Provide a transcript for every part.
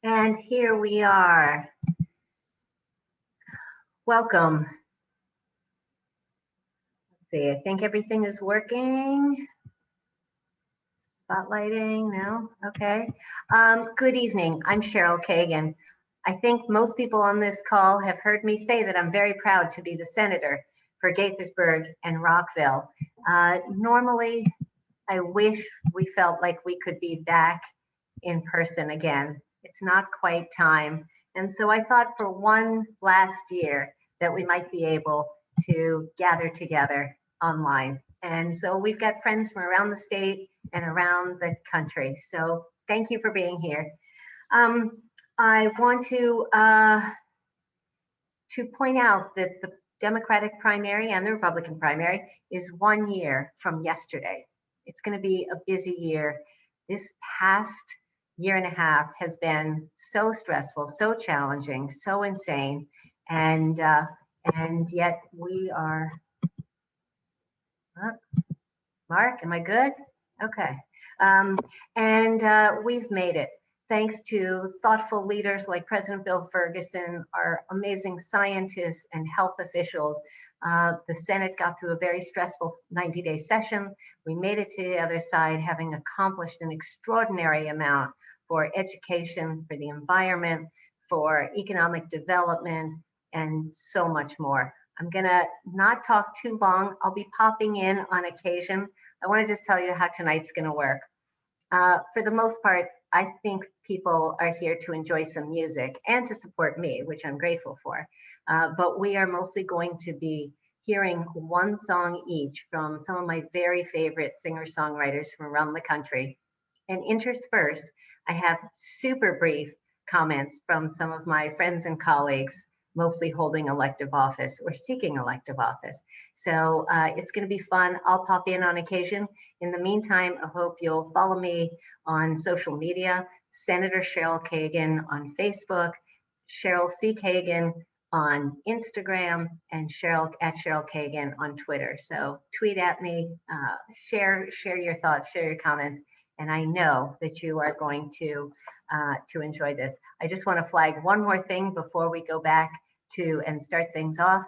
And here we are. Welcome. Let's see, I think everything is working. Spotlighting, no? Okay. Good evening. I'm Cheryl Kagan. I think most people on this call have heard me say that I'm very proud to be the senator for Gaithersburg and Rockville. Normally, I wish we felt like we could be back in person again. It's not quite time. And so I thought for one last year that we might be able to gather together online. And so we've got friends from around the state and around the country. So thank you for being here. I want to point out that the Democratic primary and the Republican primary is 1 year from yesterday. It's going to be a busy year. This past year and a half has been so stressful, so challenging, so insane, and yet we are. Mark, am I good? Okay, we've made it. Thanks to thoughtful leaders like President Bill Ferguson, our amazing scientists and health officials, the Senate got through a very stressful 90-day session. We made it to the other side, having accomplished an extraordinary amount for education, for the environment, for economic development, and so much more. I'm gonna not talk too long. I'll be popping in on occasion. I wanna just tell you how tonight's gonna work. For the most part, I think people are here to enjoy some music and to support me, which I'm grateful for. But we are mostly going to be hearing one song each from some of my very favorite singer-songwriters from around the country. And interspersed, I have super brief comments from some of my friends and colleagues, mostly holding elective office or seeking elective office. So it's going to be fun. I'll pop in on occasion. In the meantime, I hope you'll follow me on social media, Senator Cheryl Kagan on Facebook, Cheryl C. Kagan on Instagram, and Cheryl Kagan on Twitter. So tweet at me, share your thoughts, share your comments, and I know that you are going to enjoy this. I just want to flag one more thing before we go back to and start things off,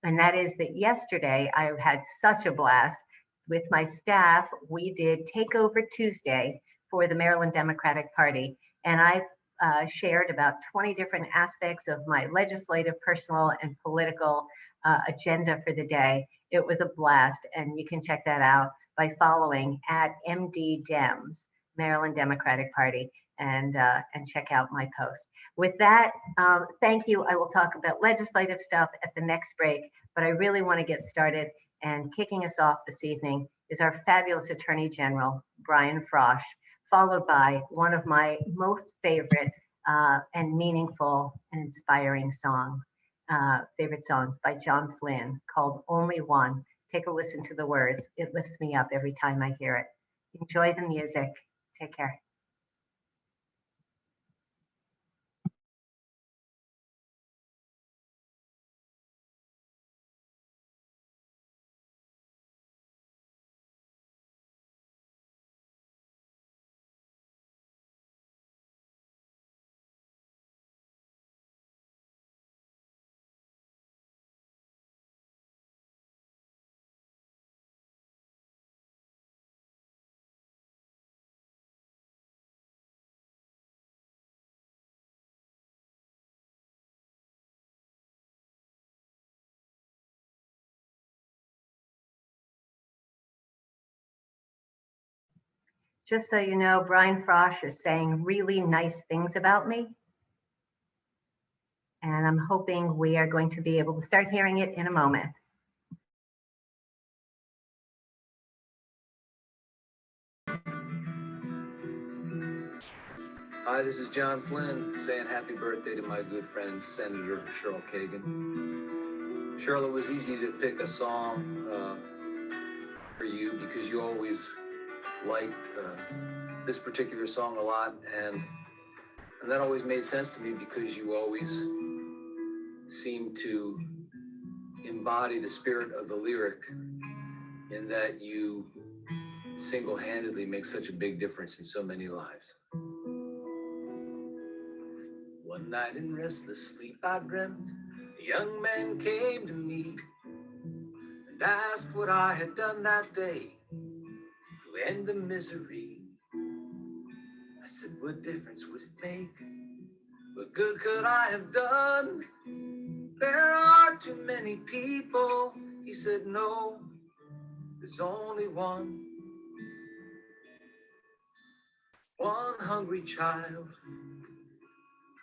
and that is that yesterday I had such a blast with my staff. We did Takeover Tuesday for the Maryland Democratic Party, and I shared about 20 different aspects of my legislative, personal, and political agenda for the day. It was a blast, and you can check that out by following at MD Dems, Maryland Democratic Party, and check out my posts. With that, thank you. I will talk about legislative stuff at the next break, but I really want to get started. And kicking us off this evening is our fabulous Attorney General, Brian Frosh, followed by one of my most favorite and meaningful and inspiring favorite songs by John Flynn called Only One. Take a listen to the words. It lifts me up every time I hear it. Enjoy the music. Take care. Just so you know, Brian Frosh is saying really nice things about me. And I'm hoping we are going to be able to start hearing it in a moment. Hi, this is John Flynn saying happy birthday to my good friend, Senator Cheryl Kagan. Cheryl, it was easy to pick a song for you because you always liked this particular song a lot, and that always made sense to me because you always seem to embody the spirit of the lyric in that you single-handedly make such a big difference in so many lives. One night in restless sleep I dreamt a young man came to me and asked what I had done that day to end the misery. I said, what difference would it make? What good could I have done? There are too many people. He said, no, there's only one. One hungry child,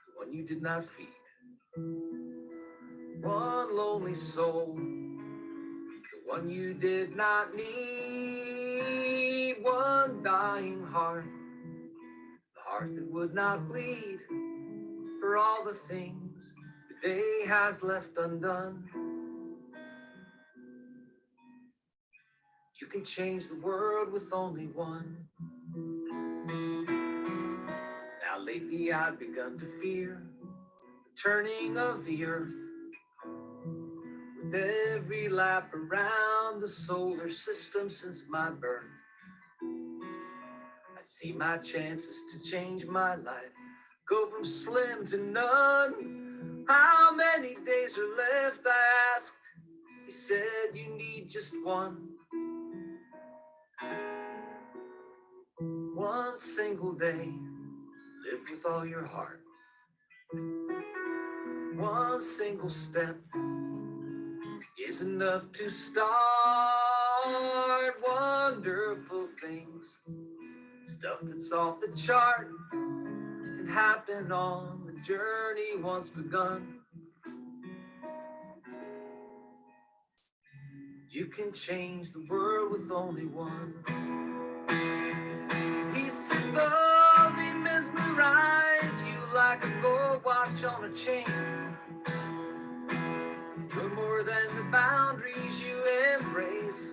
the one you did not feed. One lonely soul, the one you did not need. One dying heart, the heart that would not bleed for all the things the day has left undone. You can change the world with only one. Now lately I've begun to fear the turning of the earth. With every lap around the solar system since my birth, I see my chances to change my life go from slim to none. How many days are left, I asked. He said, you need just one. One single day, live with all your heart. One single step is enough to start wonderful things. Stuff that's off the chart can happen on the journey once begun. You can change the world with only one. He said, "Love me, mesmerize you like a gold watch on a chain. You're more than the boundaries you embrace.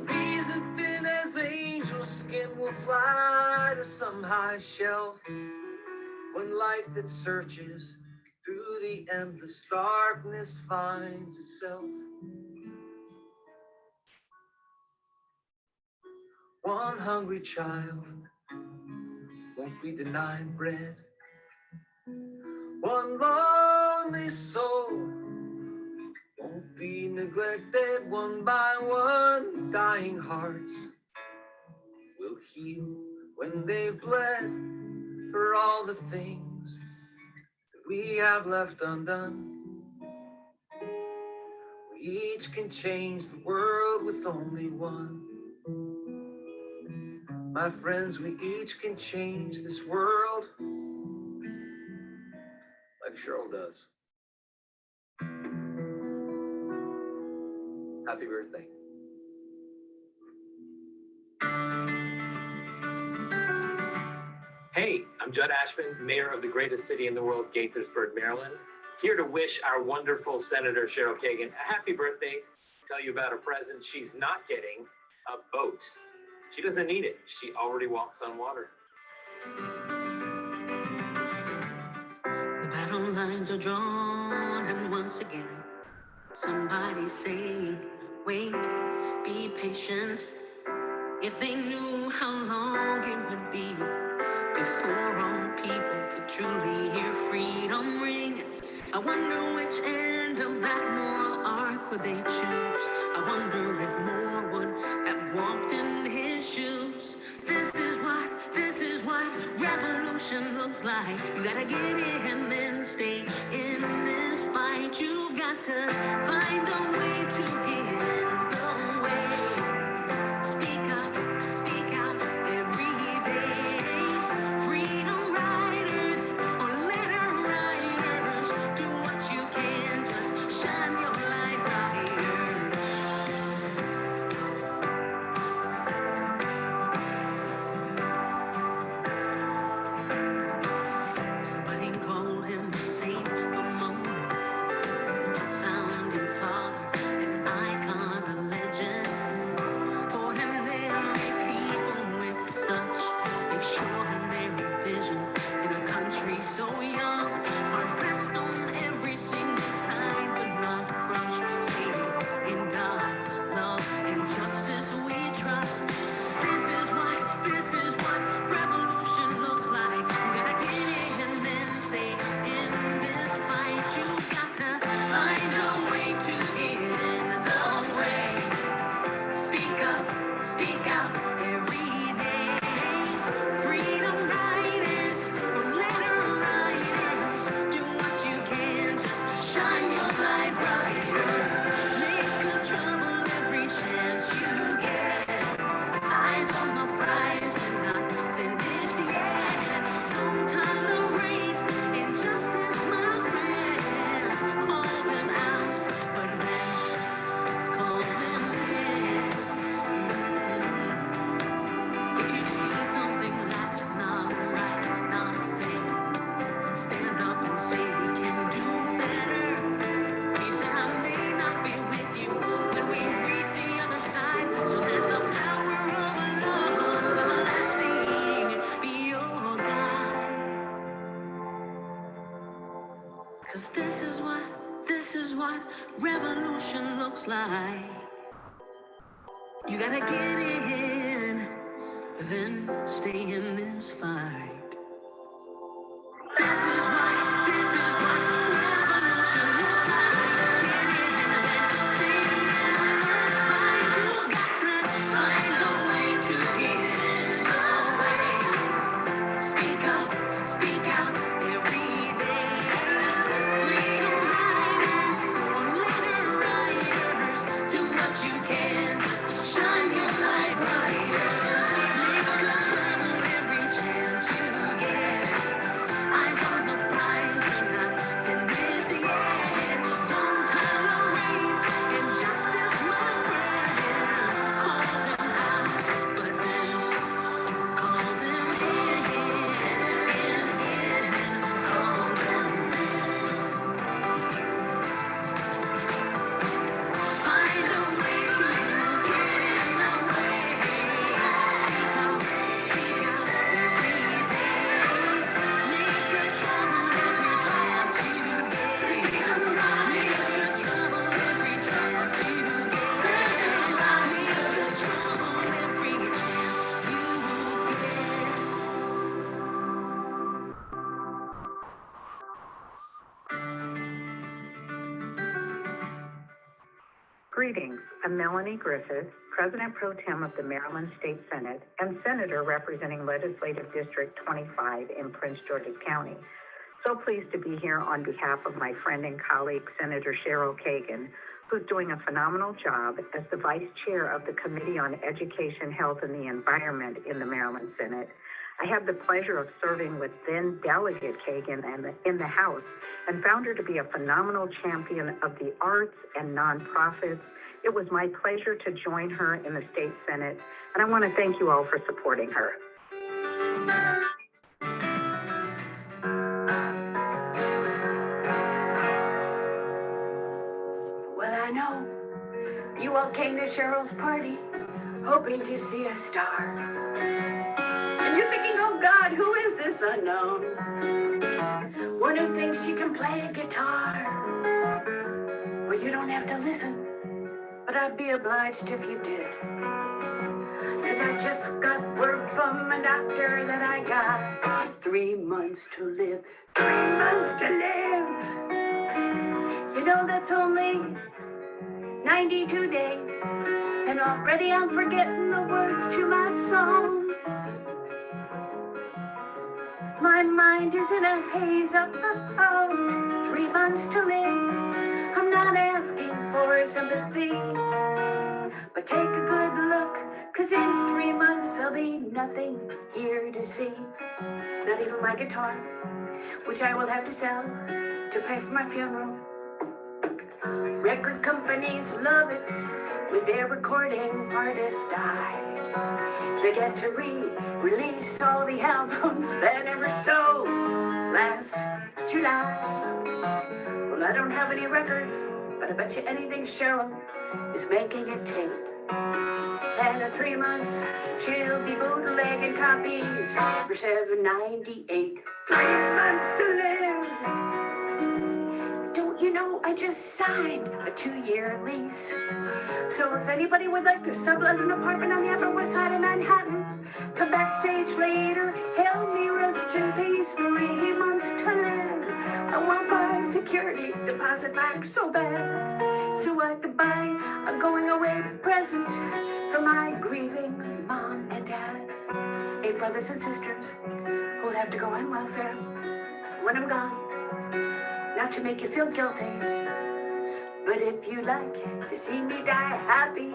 These as thin as angel skin will fly to some high shelf. When light that searches through the endless darkness finds itself. One hungry child won't be denied bread. One lonely soul won't be neglected. One by one, dying hearts will heal when they've bled for all the things that we have left undone. We each can change the world with only one. My friends, we each can change this world like Cheryl does. Happy birthday. Hey, I'm Judd Ashman, mayor of the greatest city in the world, Gaithersburg, Maryland. Here to wish our wonderful Senator Cheryl Kagan a happy birthday, tell you about a present she's not getting, a boat. She doesn't need it. She already walks on water. The battle lines are drawn, and once again, somebody say, wait, be patient. If they knew how long it would be before all people could truly hear freedom ring, I wonder which end of that moral arc would they choose. I wonder if more would have walked in his shoes. This is what revolution looks like. You gotta get in and stay in this fight. You've got to find a way to get the way. Speak out every day. Freedom riders or letter writers, do what you can, just shine your light brighter. Somebody call him the saint among men, a founding father, an icon of 'Cause this is what revolution looks like. You gotta get in, then stay in this fight. This is what revolution looks like. Get in, then stay in this fight. You've got to find a way to get in the way. Speak out every day. Freedom riders, leader riders, do what you can, just shine your light brighter. Make the trouble every chance you get. Eyes on the prize and not finished yet. Don't tolerate injustice, my friends. Call them out, but then call them in, call them. Find a way to get in the way. Speak out every day. Make the trouble every chance you get. Make the trouble every chance you get. Make the trouble every chance you Greetings. I'm Melanie Griffith, President Pro Tem of the Maryland State Senate and Senator representing Legislative District 25 in Prince George's County. So pleased to be here on behalf of my friend and colleague, Senator Cheryl Kagan, who's doing a phenomenal job as the Vice Chair of the Committee on Education, Health, and the Environment in the Maryland Senate. I have the pleasure of serving with then Delegate Kagan in the House and found her to be a phenomenal champion of the arts and nonprofits. It was my pleasure to join her in the State Senate, and I want to thank you all for supporting her. Well, I know you all came to Cheryl's party hoping to see a star. And you're thinking, oh God, who is this unknown? One who thinks she can play guitar. Well, you don't have to listen, but I'd be obliged if you did. 'Cause I just got word from a doctor that I got 3 months to live. 3 months to live. You know, that's only 92 days. And already I'm forgetting the words to my songs. My mind is in a haze. 3 months to live. I'm not asking for sympathy, but take a good look, 'cause in 3 months there'll be nothing here to see. Not even my guitar, which I will have to sell to pay for my funeral. Record companies love it when their recording artists die. They get to re-release all the albums that ever sold last July. Well, I don't have any records, but I bet you anything Cheryl is making a tape. And in 3 months, she'll be bootlegging copies for $7.98. 3 months to live. Don't you know I just signed a 2-year lease? So if anybody would like to sublet an apartment on the Upper West Side of Manhattan, come backstage later, hail me rest in peace. 3 months to live. I want my security deposit back so bad, so I could buy a going away present for my grieving mom and dad. 8 brothers and sisters who'll have to go on welfare when I'm gone. Not to make you feel guilty, but if you like to see me die happy,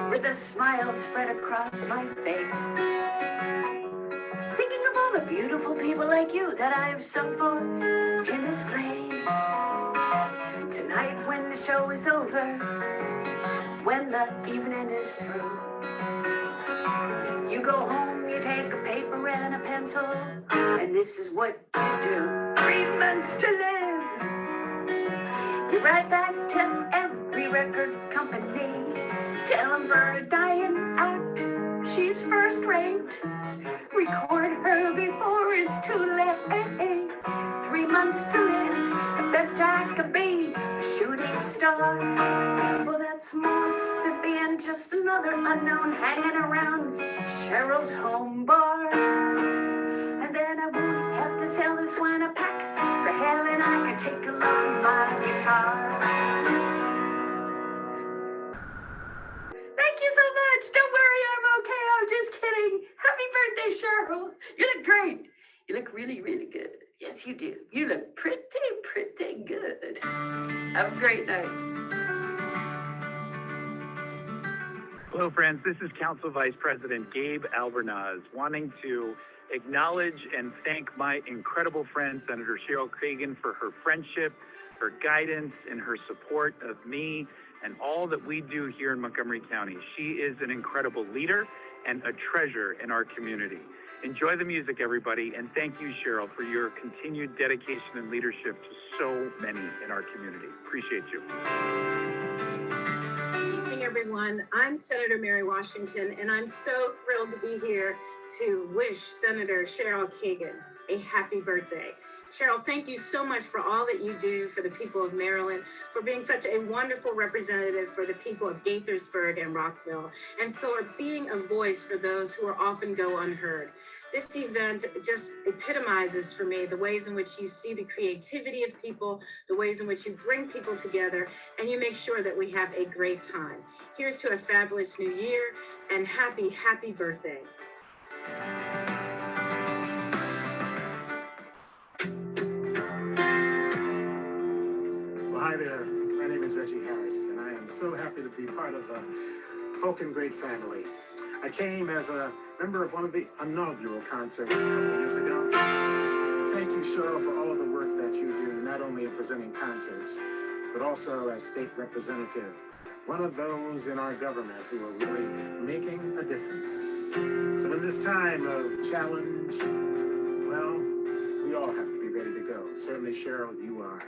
with a smile spread across my face, thinking of all the beautiful people like you that I've sung for in this place. Tonight when the show is over, when the evening is through, you go home, you take a paper and a pencil, and this is what you do. 3 months to live. You write back to every record company, tell them for a dying act, she's first rate. Record her before it's too late. 3 months to live. star. Well, that's more than being just another unknown hanging around Cheryl's home bar. And then I won't have to sell this wine a pack. For heaven, I can take along my guitar. Thank you so much. Don't worry, I'm okay. I'm just kidding. Happy birthday, Cheryl. You look great. You look really, really good. Yes, you do. You look pretty, pretty good. Have a great night. Hello, friends. This is Council Vice President Gabe Albornoz, wanting to acknowledge and thank my incredible friend, Senator Cheryl Kagan, for her friendship, her guidance, and her support of me and all that we do here in Montgomery County. She is an incredible leader and a treasure in our community. Enjoy the music, everybody, and thank you, Cheryl, for your continued dedication and leadership to so many in our community. Appreciate you. Good evening, everyone. I'm Senator Mary Washington, and I'm so thrilled to be here to wish Senator Cheryl Kagan a happy birthday. Cheryl, thank you so much for all that you do for the people of Maryland, for being such a wonderful representative for the people of Gaithersburg and Rockville, and for being a voice for those who are often go unheard. This event just epitomizes for me the ways in which you see the creativity of people, the ways in which you bring people together, and you make sure that we have a great time. Here's to a fabulous new year, and happy, happy birthday. Hi there, my name is Reggie Harris, and I am so happy to be part of the Polk Great family. I came as a member of one of the inaugural concerts a couple of years ago. And thank you, Cheryl, for all of the work that you do, not only in presenting concerts, but also as state representative, one of those in our government who are really making a difference. So in this time of challenge, well, we all have to be ready to go. Certainly, Cheryl, you are.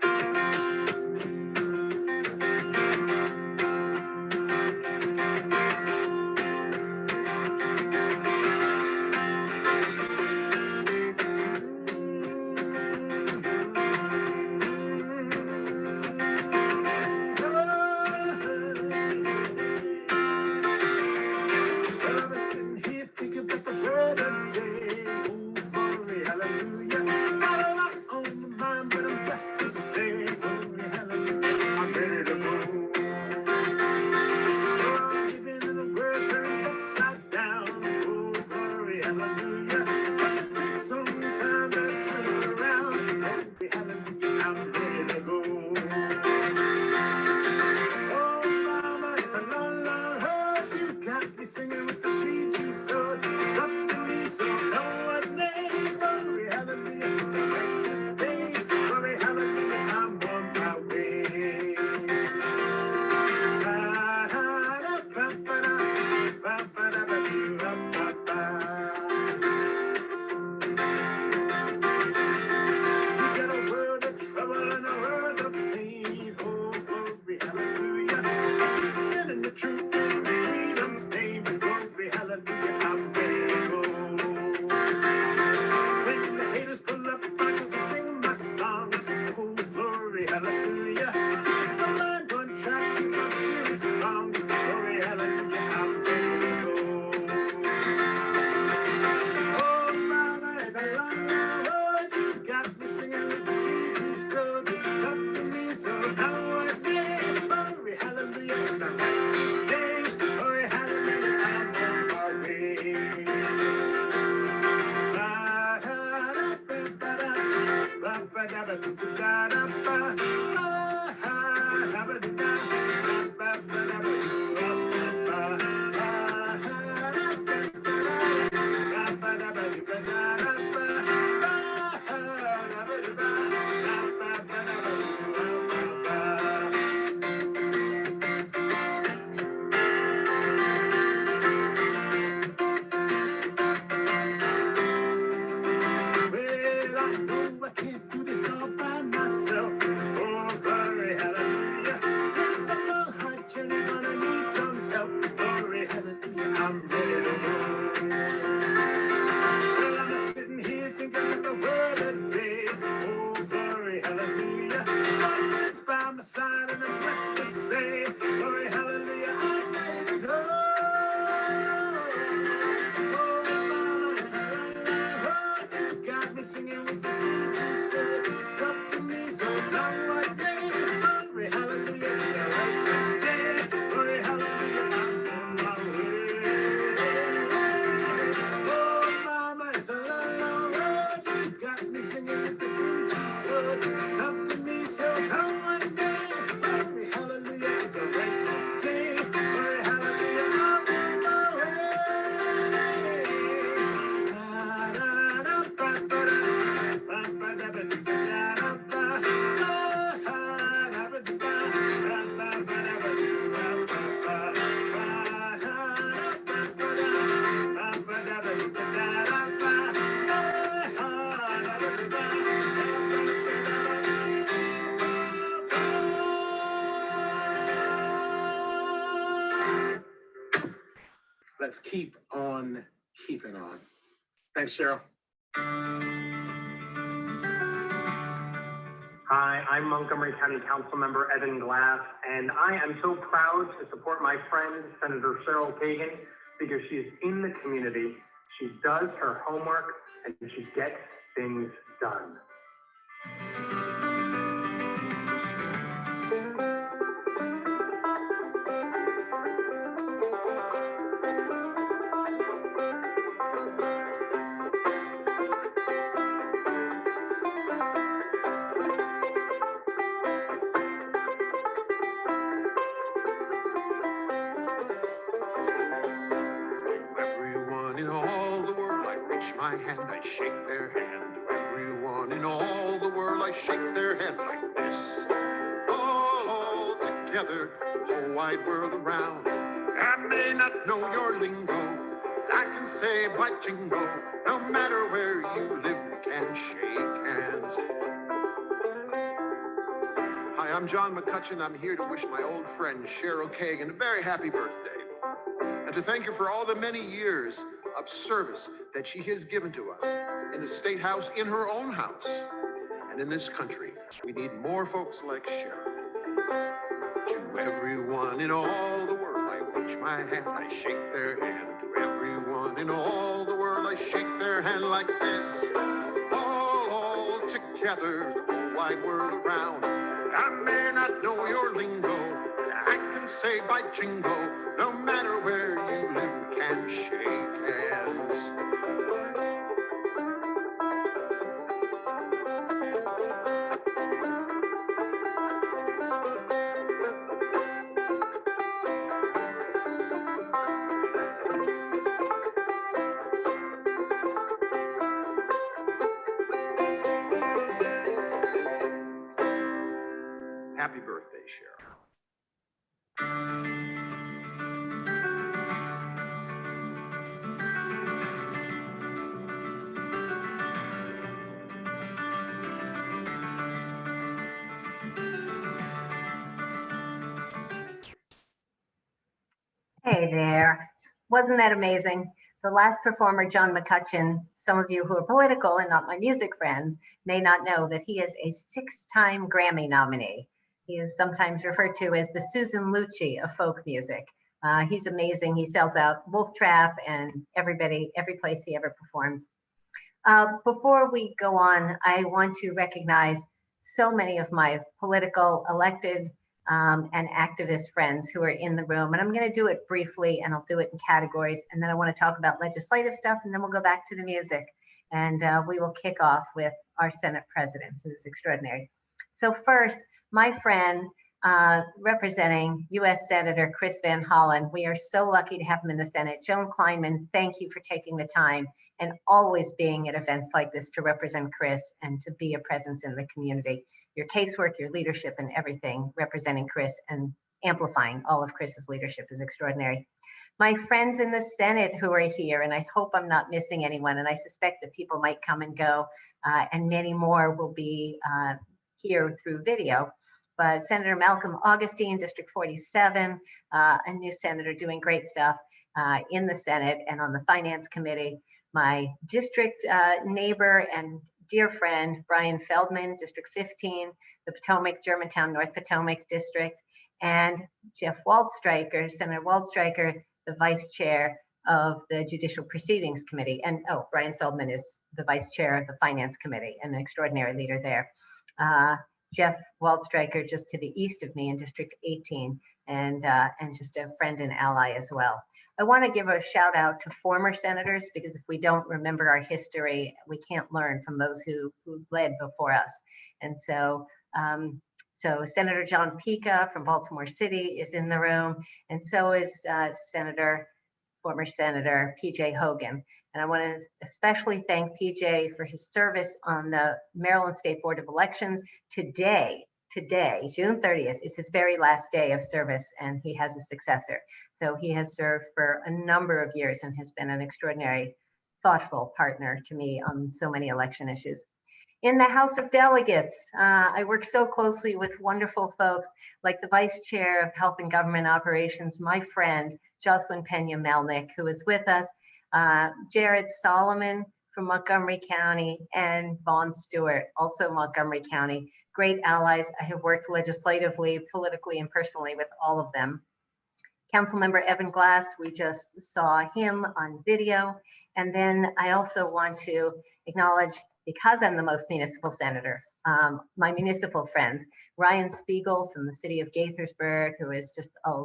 can't do this all by myself. Oh, glory, hallelujah. It's a long, hard Come to me, so come one day. Glory, hallelujah, is a righteous king. Glory, hallelujah, all the way. Da, da, da, ba, ba, da, ba, ba, da, ba, da, da, ba. Da, da, ba, da, ba, ba, ba, da, ba, ba, ba, ba, da, ba, ba, da, ba, da, ba, da, da, ba. Let's keep on keeping on. Thanks, Cheryl. Hi, I'm Montgomery County Council Member Evan Glass, and I am so proud to support my friend, Senator Cheryl Kagan, because she is in the community, she does her homework, and she gets things done. Everyone in all the world, I reach my hand, I shake their hand. To everyone in all the world, I shake their hand like this. All together, the whole wide world around. I may not know your lingo, but I can say by jingo, no matter where you live, we can shake hands. Hi, I'm John McCutcheon. I'm here to wish my old friend Cheryl Kagan a very happy birthday. And to thank her for all the many years of service that she has given to us in the State House, in her own house, and in this country. We need more folks like Cheryl. To everyone in all the world, I reach my hand, I shake their hand. To everyone in all the world, I shake their hand like this. All together, the whole wide world around. I may not know your lingo, but I can say by jingo, no matter where you live, we can shake hands. Happy birthday, Cheryl. Hey there. Wasn't that amazing? The last performer, John McCutcheon, some of you who are political and not my music friends may not know that he is a 6-time Grammy nominee. He is sometimes referred to as the Susan Lucci of folk music. He's amazing. He sells out Wolf Trap and every place he ever performs. Before we go on, I want to recognize so many of my political, elected, and activist friends who are in the room. And I'm going to do it briefly, and I'll do it in categories. And then I want to talk about legislative stuff, and then we'll go back to the music. And we will kick off with our Senate president, who's extraordinary. So first, my friend, representing U.S. Senator Chris Van Hollen. We are so lucky to have him in the Senate. Joan Kleinman, thank you for taking the time and always being at events like this to represent Chris and to be a presence in the community. Your casework, your leadership, and everything representing Chris and amplifying all of Chris's leadership is extraordinary. My friends in the Senate who are here, and I hope I'm not missing anyone, and I suspect that people might come and go, and many more will be here through video. But Senator Malcolm Augustine, District 47, a new senator doing great stuff in the Senate and on the Finance Committee. My district neighbor and dear friend, Brian Feldman, District 15, the Potomac, Germantown, North Potomac District, and Jeff Waldstreicher, Senator Waldstreicher, the Vice Chair of the Judicial Proceedings Committee. And oh, Brian Feldman is the Vice Chair of the Finance Committee and an extraordinary leader there. Jeff Waldstreicher just to the east of me in District 18, and just a friend and ally as well. I want to give a shout out to former senators, because if we don't remember our history, we can't learn from those who led before us. And so, so Senator John Pica from Baltimore City is in the room, and so is former Senator PJ Hogan. And I want to especially thank PJ for his service on the Maryland State Board of Elections. Today, June 30th, is his very last day of service, and he has a successor. So he has served for a number of years and has been an extraordinary, thoughtful partner to me on so many election issues. In the House of Delegates, I work so closely with wonderful folks like the Vice Chair of Health and Government Operations, my friend, Jocelyn Pena-Melnick, who is with us, Jared Solomon from Montgomery County, and Vaughn Stewart, also Montgomery County. Great allies. I have worked legislatively, politically, and personally with all of them. Councilmember Evan Glass, we just saw him on video. And then I also want to acknowledge, because I'm the most municipal senator, my municipal friends, Ryan Spiegel from the city of Gaithersburg, who is just a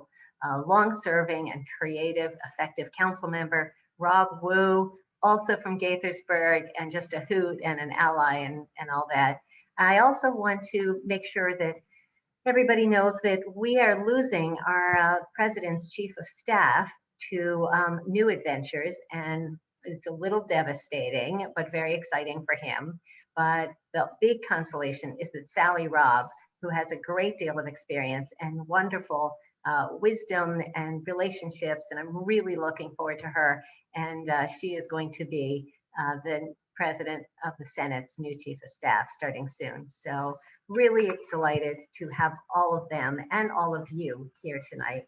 long-serving and creative, effective council member, Rob Wu, also from Gaithersburg, and just a hoot and an ally and all that. I also want to make sure that everybody knows that we are losing our president's chief of staff to new adventures, and it's a little devastating, but very exciting for him. But the big consolation is that Sally Robb, who has a great deal of experience and wonderful wisdom and relationships, and I'm really looking forward to her. And she is going to be the president of the Senate's new chief of staff starting soon. So really delighted to have all of them and all of you here tonight.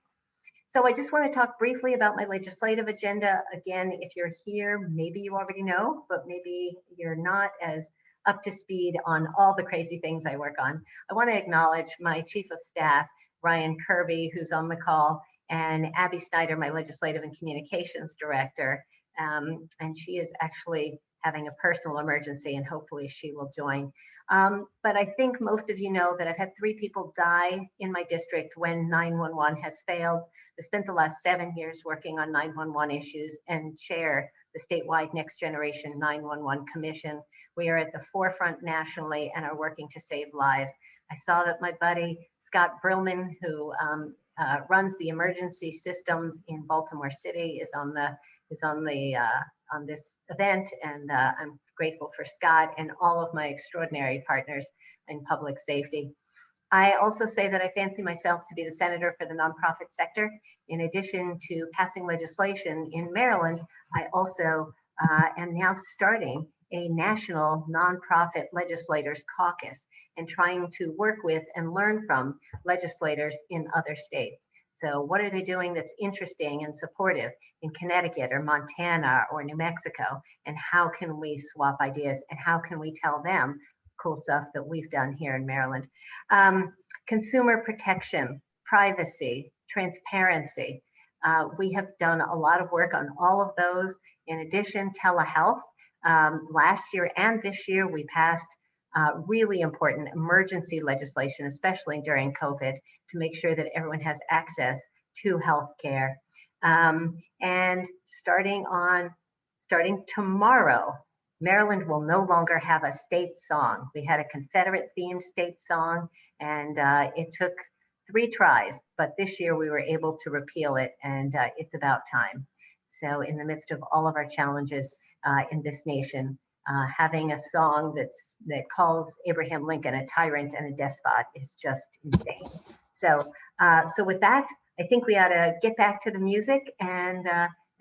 So I just want to talk briefly about my legislative agenda. Again, if you're here, maybe you already know, but maybe you're not as up to speed on all the crazy things I work on. I want to acknowledge my chief of staff, Ryan Kirby, who's on the call, and Abby Snyder, my legislative and communications director. And she is actually having a personal emergency, and hopefully she will join. But I think most of you know that I've had 3 people die in my district when 911 has failed. I spent the last 7 years working on 911 issues and chair the statewide Next Generation 911 Commission. We are at the forefront nationally and are working to save lives. I saw that my buddy, Scott Brillman, who runs the emergency systems in Baltimore City, is on this event, and I'm grateful for Scott and all of my extraordinary partners in public safety. I also say that I fancy myself to be the senator for the nonprofit sector. In addition to passing legislation in Maryland, I also am now starting a national nonprofit legislators caucus and trying to work with and learn from legislators in other states. So what are they doing that's interesting and supportive in Connecticut or Montana or New Mexico? And how can we swap ideas, and how can we tell them cool stuff that we've done here in Maryland? Consumer protection, privacy, transparency. We have done a lot of work on all of those. In addition, telehealth. Last year and this year, we passed really important emergency legislation, especially during COVID, to make sure that everyone has access to health care. And starting tomorrow, Maryland will no longer have a state song. We had a Confederate themed state song, and it took 3 tries, but this year we were able to repeal it, and it's about time. So in the midst of all of our challenges in this nation, having a song that calls Abraham Lincoln a tyrant and a despot is just insane. So with that, I think we ought to get back to the music, and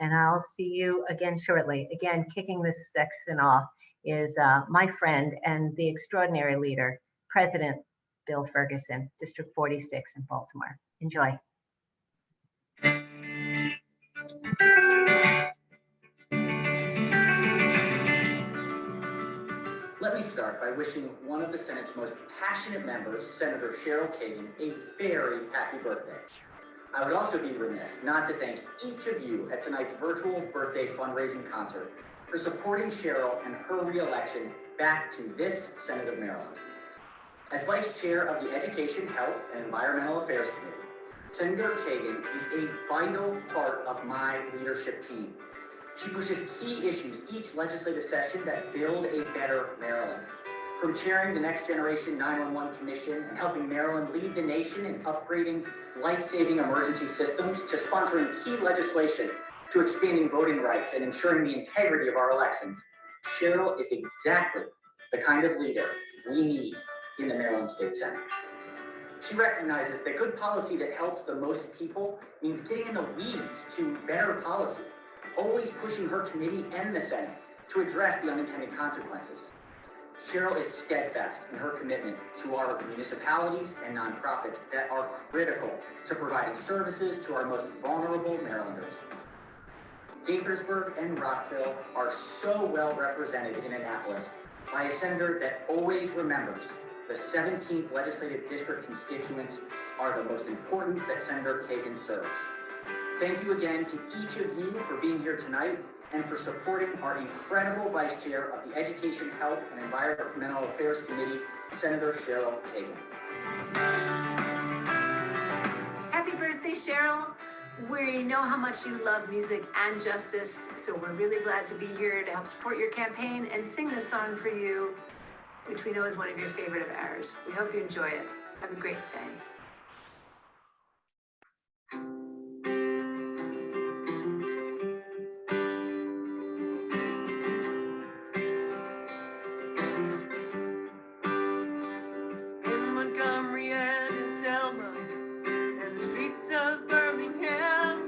I'll see you again shortly. Again, kicking this section off is my friend and the extraordinary leader, President Bill Ferguson, District 46 in Baltimore. Enjoy. Let me start by wishing one of the Senate's most passionate members, Senator Cheryl Kagan, a very happy birthday. I would also be remiss not to thank each of you at tonight's virtual birthday fundraising concert for supporting Cheryl and her re-election back to this Senate of Maryland. As Vice Chair of the Education, Health, and Environmental Affairs Committee, Senator Kagan is a vital part of my leadership team. She pushes key issues each legislative session that build a better Maryland. From chairing the Next Generation 911 Commission and helping Maryland lead the nation in upgrading life-saving emergency systems, to sponsoring key legislation, to expanding voting rights and ensuring the integrity of our elections, Cheryl is exactly the kind of leader we need in the Maryland State Senate. She recognizes that good policy that helps the most people means getting in the weeds to better policy, always pushing her committee and the Senate to address the unintended consequences. Cheryl is steadfast in her commitment to our municipalities and nonprofits that are critical to providing services to our most vulnerable Marylanders. Gaithersburg and Rockville are so well represented in Annapolis by a senator that always remembers the 17th legislative district constituents are the most important that Senator Kagan serves. Thank you again to each of you for being here tonight and for supporting our incredible Vice Chair of the Education, Health, and Environmental Affairs Committee, Senator Cheryl Kagan. Happy birthday, Cheryl. We know how much you love music and justice, so we're really glad to be here to help support your campaign and sing this song for you, which we know is one of your favorite of ours. We hope you enjoy it. Have a great day. In Montgomery and in Selma and the streets of Birmingham,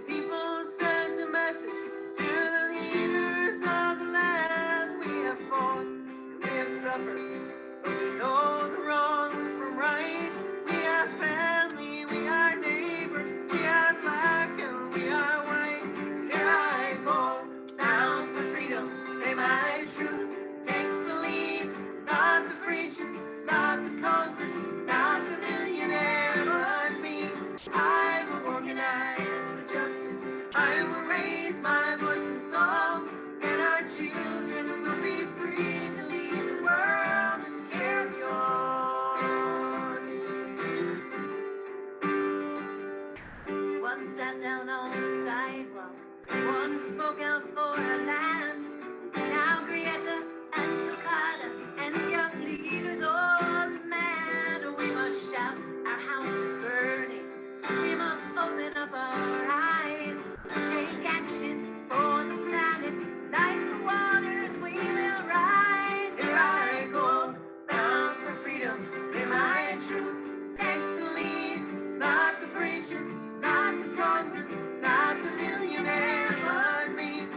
people send a message to the leaders of the land. We have fought and we have suffered, but we know the wrong from right. We are family, we are neighbors, we are black and we are white. Here I go, down for freedom, lay my truth, take the lead, not the preacher, not the Congress, not the millionaire, but me. I will organize for justice, I will raise my voice in song, and our children will be free to lead the world and carry on. One sat down on the sidewalk, one spoke out for her land. Now Grieta and Tocata and the young leaders all demand we must shout, our house is burning. We must open up our eyes, take action for the planet. Like the waters, we will rise. Here I go, bound for freedom, in my truth, take the lead. Not the preacher, not the Congress, not the millionaire, but me.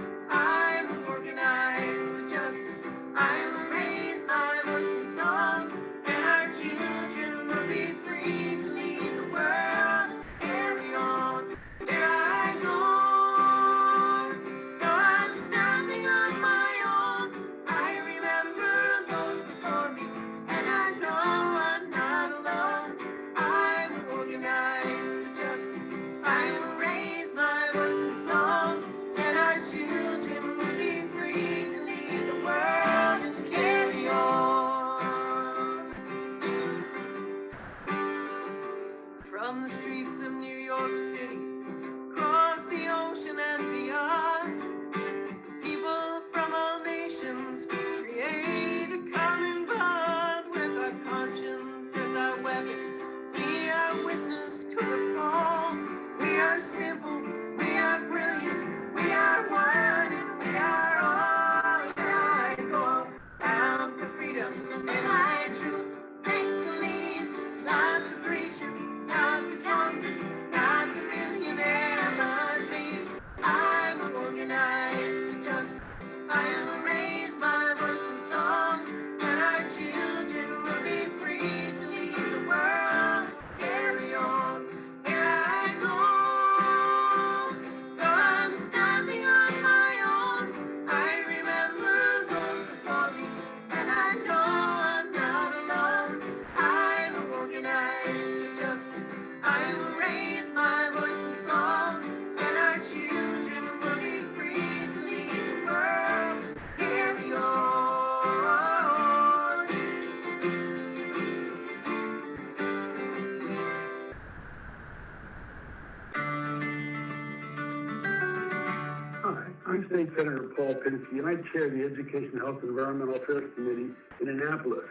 State Senator Paul Pinsky, and I chair the Education, Health, and Environmental Affairs Committee in Annapolis.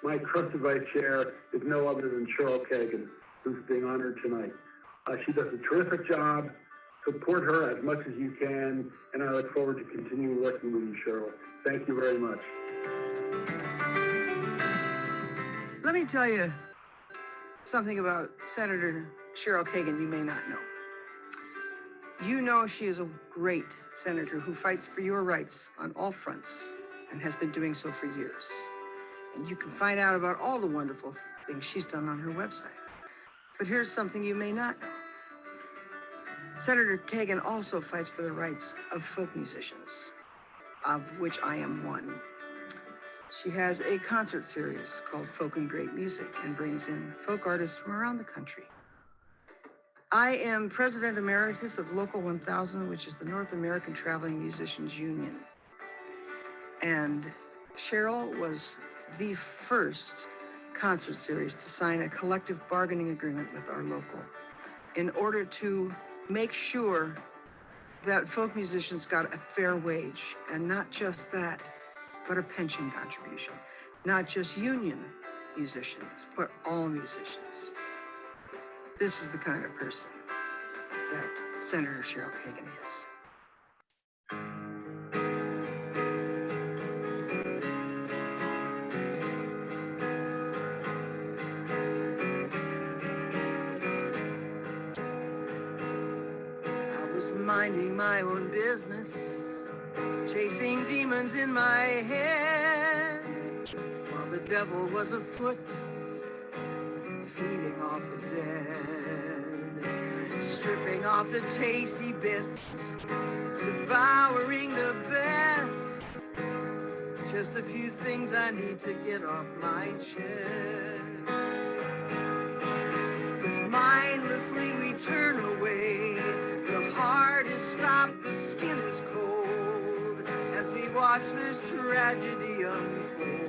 My trusted vice chair is no other than Cheryl Kagan, who's being honored tonight. She does a terrific job. Support her as much as you can, and I look forward to continuing working with you, Cheryl. Thank you very much. Let me tell you something about Senator Cheryl Kagan you may not know. You know she is a great senator who fights for your rights on all fronts and has been doing so for years. And you can find out about all the wonderful things she's done on her website. But here's something you may not know. Senator Kagan also fights for the rights of folk musicians, of which I am one. She has a concert series called Folk and Great Music and brings in folk artists from around the country. I am President Emeritus of Local 1000, which is the North American Traveling Musicians Union. And Cheryl was the first concert series to sign a collective bargaining agreement with our local in order to make sure that folk musicians got a fair wage, and not just that, but a pension contribution. Not just union musicians, but all musicians. This is the kind of person that Senator Cheryl Kagan is. I was minding my own business, chasing demons in my head, while the devil was afoot, feeding off the dead, stripping off the tasty bits, devouring the best. Just a few things I need to get off my chest. 'Cause mindlessly we turn away, the heart is stopped, the skin is cold, as we watch this tragedy unfold.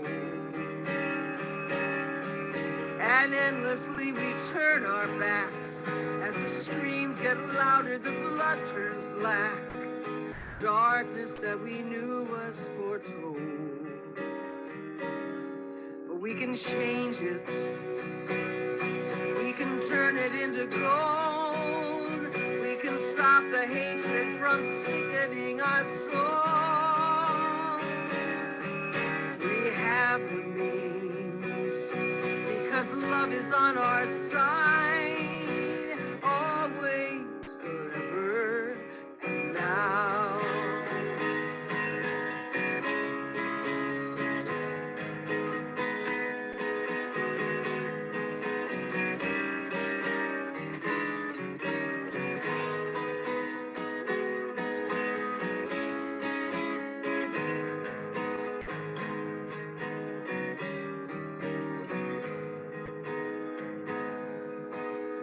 And endlessly we turn our backs, as the screams get louder, the blood turns black. Darkness that we knew was foretold. But we can change it, we can turn it into gold. We can stop the hatred from sickening our souls. We have the means, because love is on our side, always, forever, and now.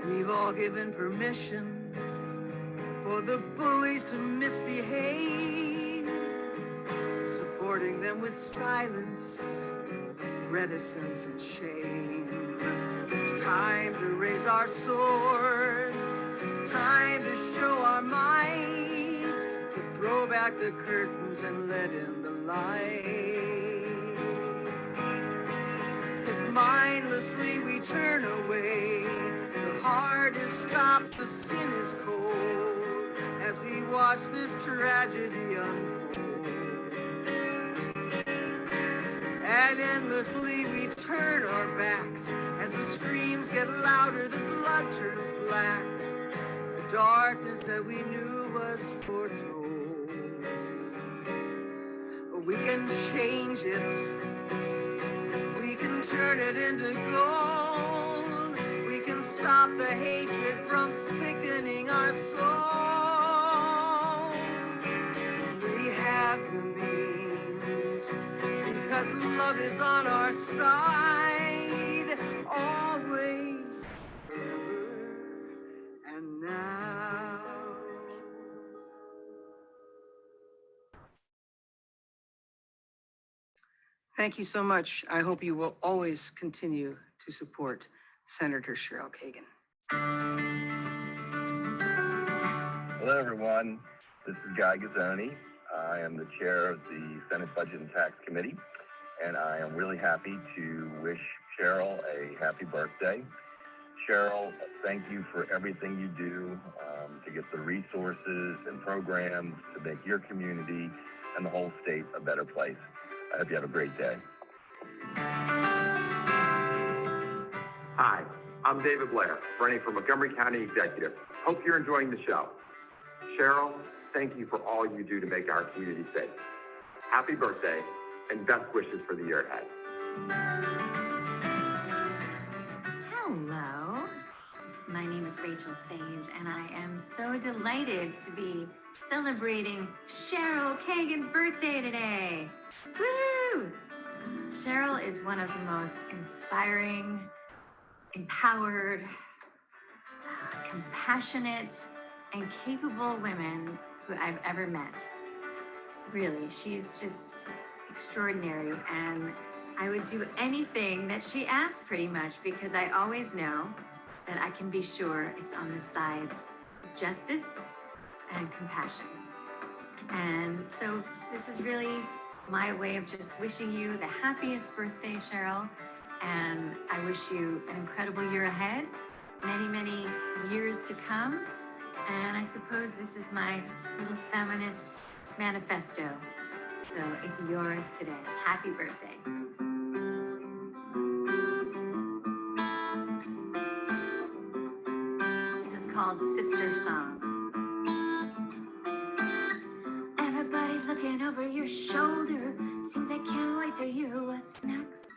We've all given permission for the bullies to misbehave, supporting them with silence, reticence, and shame. It's time to raise our swords, time to show our might, to throw back the curtains and let in the light. 'Cause mindlessly we turn away, the heart is stopped, the skin is cold, as we watch this tragedy unfold. And endlessly we turn our backs, as the screams get louder, the blood turns black. The darkness that we knew was foretold. But we can change it, we can turn it into gold. We can stop the hatred from sickening our souls. We have the means, because love is on our side, always, forever, and now. Thank you so much. I hope you will always continue to support Senator Cheryl Kagan. Hello, everyone. This is Guy Gazzoni. I am the chair of the Senate Budget and Tax Committee, and I am really happy to wish Cheryl a happy birthday. Cheryl, thank you for everything you do to get the resources and programs to make your community and the whole state a better place. I hope you have a great day. Hi, I'm David Blair, running for Montgomery County Executive. Hope you're enjoying the show. Cheryl, thank you for all you do to make our community safe. Happy birthday and best wishes for the year ahead. Hello, my name is Rachel Sage, and I am so delighted to be celebrating Cheryl Kagan's birthday today. Woo! Cheryl is one of the most inspiring, empowered, compassionate, and capable women who I've ever met. Really, she's just extraordinary, and I would do anything that she asks pretty much, because I always know that I can be sure it's on the side of justice and compassion. And so this is really my way of just wishing you the happiest birthday, Cheryl. And I wish you an incredible year ahead, many, many years to come. And I suppose this is my little feminist manifesto. So it's yours today. Happy birthday. This is called Sister Song. Everybody's looking over your shoulder. Seems they can't wait to hear what's next.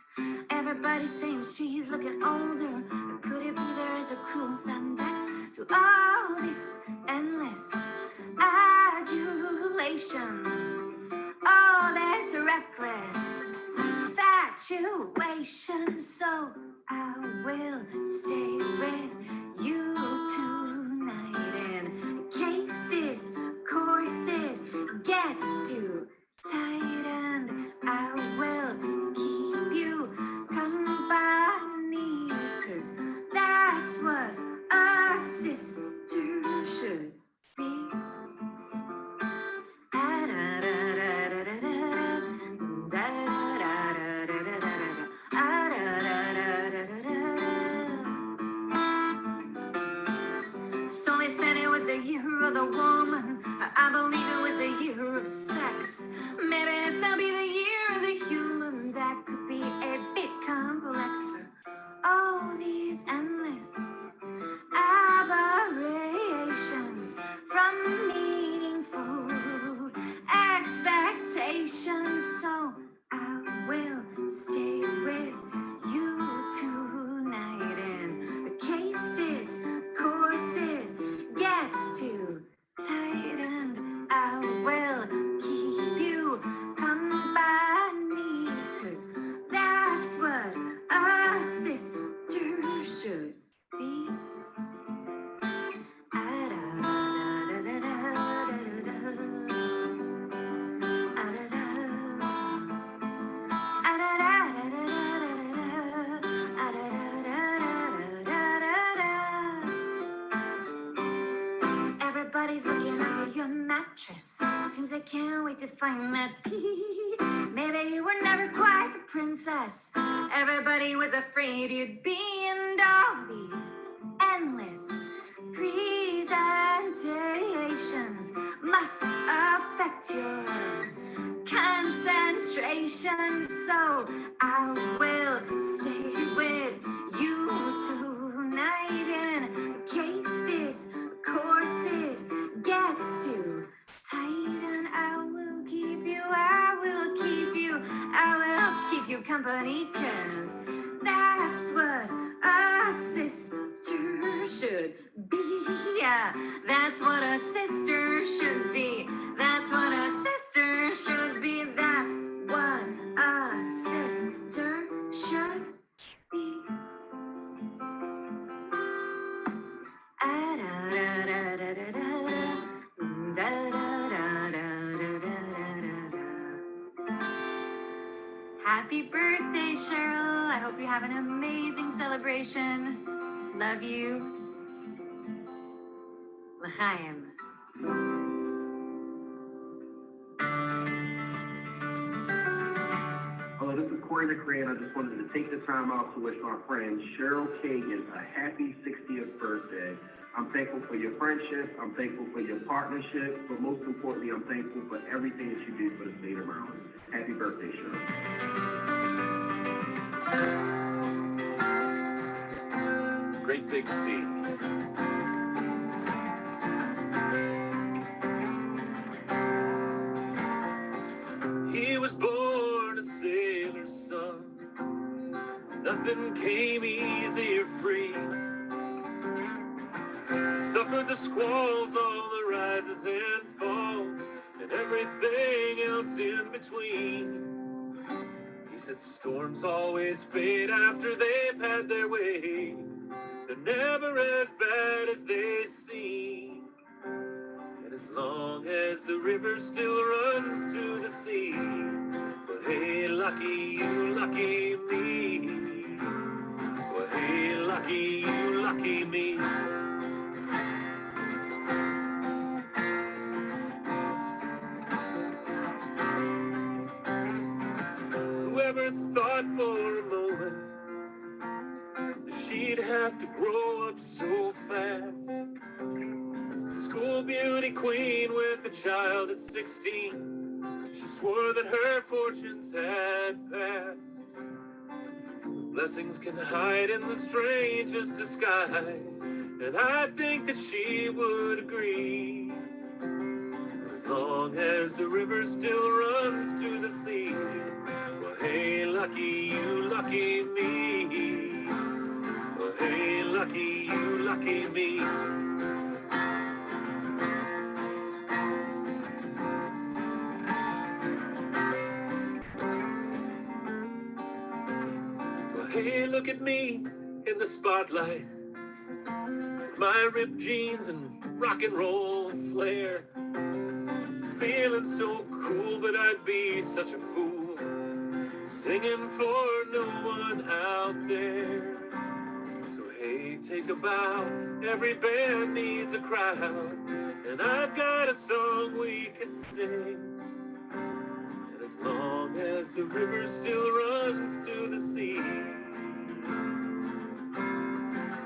Everybody's saying she's looking older. But could it be there's a cruel subtext to all this endless adulation? Oh, this reckless infatuation. So I will stay with you tonight in case this corset gets too tight, and I will keep you company, 'cause that's what a sister should be. So they said it was the year of the woman. I believe it was the year of sex. Maybe this'll be the year of the human. That could be a bit complex for all these endless aberrations from meaningful expectations. So I will stay with you tonight in case this corset gets too tight, and I will keep you company, 'cause that's what a sister should be. Everybody's looking under your mattress. Seems they can't wait to find that key. Maybe you were never quite the princess everybody was afraid you'd be, and all these endless presentations must affect your concentration. So I will stay with you tonight in case this corset gets too tight, and I will keep you, I will keep you, I will keep you company, 'cause that's what a sister should be. Yeah, that's what a sister should be. That's what a sister should be. That's what a sister should be. Happy birthday, Cheryl. I hope you have an amazing celebration. Love you. L'chaim. before the grant, I just wanted to take the time out to wish my friend Cheryl Kagan a happy 60th birthday. I'm thankful for your friendship, I'm thankful for your partnership, but most importantly, I'm thankful for everything that you do for the state of Maryland. Happy birthday, Cheryl. Great big C. He was born a sailor's son. Nothing came easy or free. Suffered the squalls, all the rises and falls, and everything else in between. He said storms always fade after they've had their way. They're never as bad as they seem. And as long as the river still runs to the sea, well, hey, lucky you, lucky me. Well, hey, lucky you, lucky me. Whoever thought for a moment she'd have to grow up so fast? School beauty queen with a child at 16. She swore that her fortunes had passed. Blessings can hide in the strangest disguise, and I think that she would agree. As long as the river still runs to the sea, well, hey, lucky you, lucky me. Well, hey, lucky you, lucky me. Well, hey, look at me in the spotlight. My ripped jeans and rock and roll flair. Feeling so cool, but I'd be such a fool singing for no one out there. So hey, take a bow, every band needs a crowd, and I've got a song we can sing. And as long as the river still runs to the sea,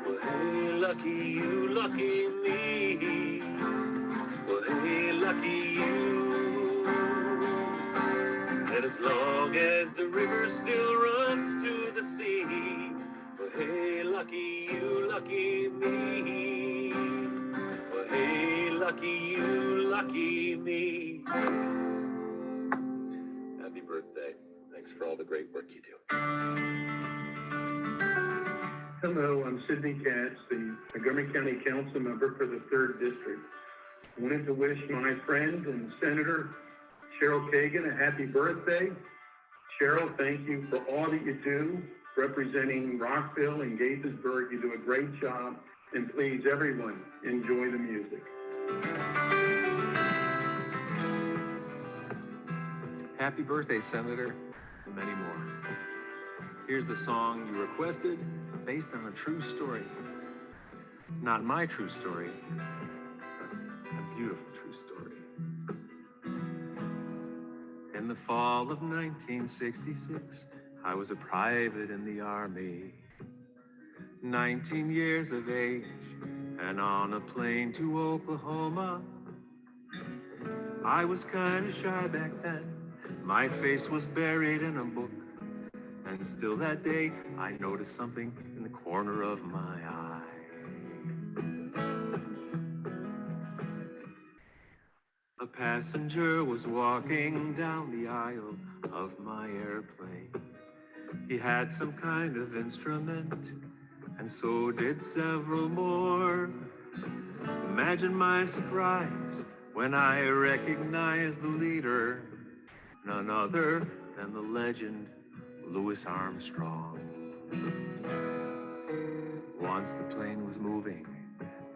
well, hey, lucky you, lucky me. Well, hey, lucky you. And as long as the river still runs to the sea, well, hey, lucky you, lucky me. Well, hey, lucky you, lucky me. Happy birthday. Thanks for all the great work you do. Hello, I'm Sidney Katz, the Montgomery County Council member for the 3rd District. I wanted to wish my friend and Senator Cheryl Kagan a happy birthday. Cheryl, thank you for all that you do representing Rockville and Gaithersburg. You do a great job, and please, everyone, enjoy the music. Happy birthday, Senator, and many more. Here's the song you requested, based on a true story. Not my true story, but a beautiful true story. In the fall of 1966, I was a private in the Army. 19 years of age, and on a plane to Oklahoma. I was kind of shy back then. My face was buried in a book. And still that day, I noticed something in the corner of my eye. A passenger was walking down the aisle of my airplane. He had some kind of instrument, and so did several more. Imagine my surprise when I recognized the leader, none other than the legend Louis Armstrong. Once the plane was moving,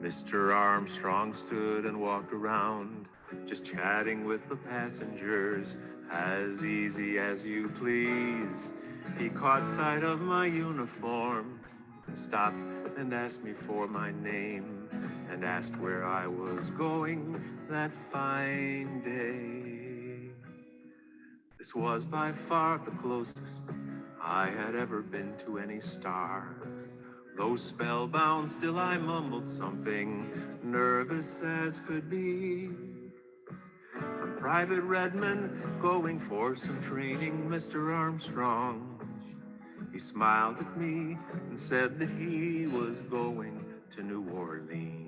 Mr. Armstrong stood and walked around, just chatting with the passengers, as easy as you please. He caught sight of my uniform, stopped and asked me for my name, and asked where I was going that fine day. This was by far the closest I had ever been to any star. Though spellbound, still I mumbled something, nervous as could be. I'm Private Redmond, going for some training, Mr. Armstrong. He smiled at me and said that he was going to New Orleans.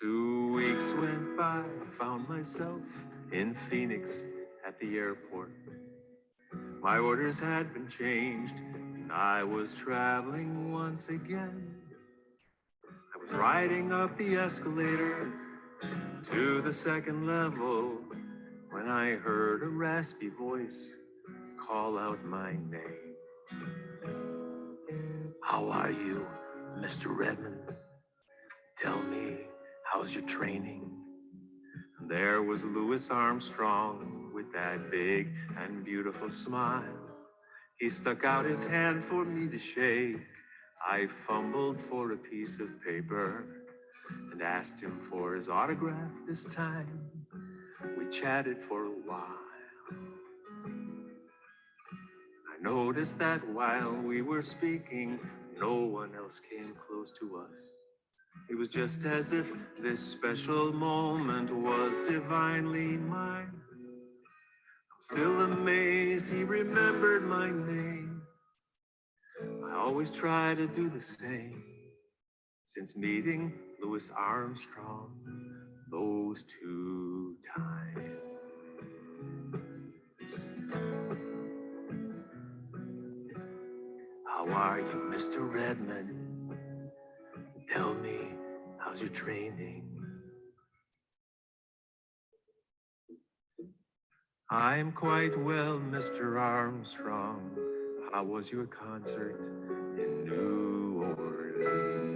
2 weeks went by, I found myself in Phoenix at the airport. My orders had been changed, and I was traveling once again. I was riding up the escalator to the second level when I heard a raspy voice call out my name. How are you, Mr. Redmond? Tell me, how's your training? And there was Louis Armstrong with that big and beautiful smile. He stuck out his hand for me to shake. I fumbled for a piece of paper and asked him for his autograph this time. We chatted for a while. I noticed that while we were speaking, no one else came close to us. It was just as if this special moment was divinely mine. I'm still amazed he remembered my name. I always try to do the same since meeting Louis Armstrong those 2 times. How are you, Mr. Redmond? Tell me, how's your training? I'm quite well, Mr. Armstrong. How was your concert in New Orleans?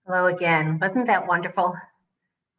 Hello again. Wasn't that wonderful?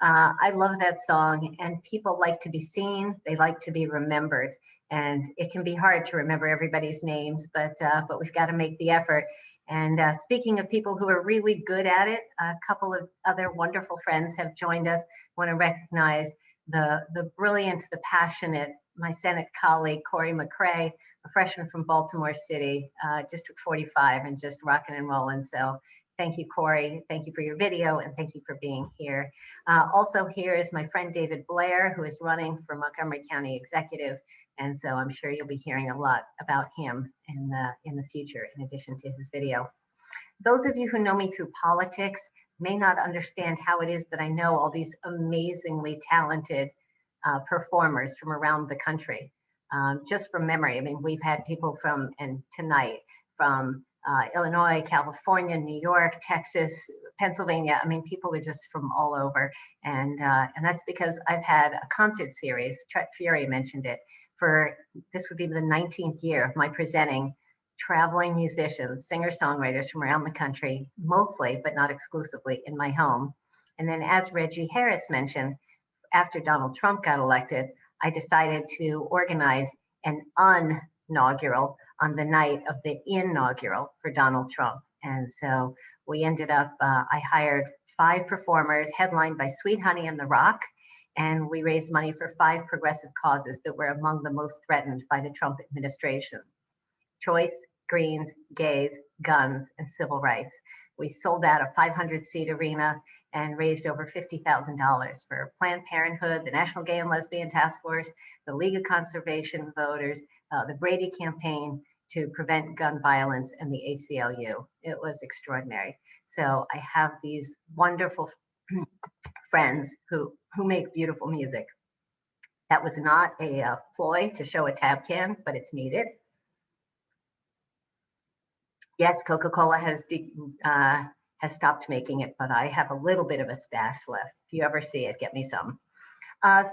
I love that song, and people like to be seen. They like to be remembered, and it can be hard to remember everybody's names, but we've got to make the effort. And speaking of people who are really good at it, a couple of other wonderful friends have joined us. I want to recognize the brilliant, the passionate, my Senate colleague, Corey McCrae, a freshman from Baltimore City, District 45, and just rocking and rolling. So thank you, Corey. Thank you for your video, and thank you for being here. Also here is my friend David Blair, who is running for Montgomery County Executive. And so I'm sure you'll be hearing a lot about him in the future, in addition to his video. Those of you who know me through politics may not understand how it is that I know all these amazingly talented performers from around the country. Just from memory, I mean, we've had people from, and tonight, from Illinois, California, New York, Texas, Pennsylvania. I mean, people are just from all over. And that's because I've had a concert series, Tret Fury mentioned it, for this would be the 19th year of my presenting traveling musicians, singer-songwriters from around the country, mostly, but not exclusively, in my home. And then as Reggie Harris mentioned, after Donald Trump got elected, I decided to organize an inaugural on the night of the inaugural for Donald Trump. And so we ended up, I hired 5 performers headlined by Sweet Honey and The Rock, and we raised money for 5 progressive causes that were among the most threatened by the Trump administration: choice, greens, gays, guns, and civil rights. We sold out a 500-seat arena, and raised over $50,000 for Planned Parenthood, the National Gay and Lesbian Task Force, the League of Conservation Voters, the Brady campaign to prevent gun violence, and the ACLU. It was extraordinary. So I have these wonderful friends who make beautiful music. That was not a ploy to show a tab can, but it's needed. Yes, Coca-Cola has stopped making it, but I have a little bit of a stash left. If you ever see it, get me some.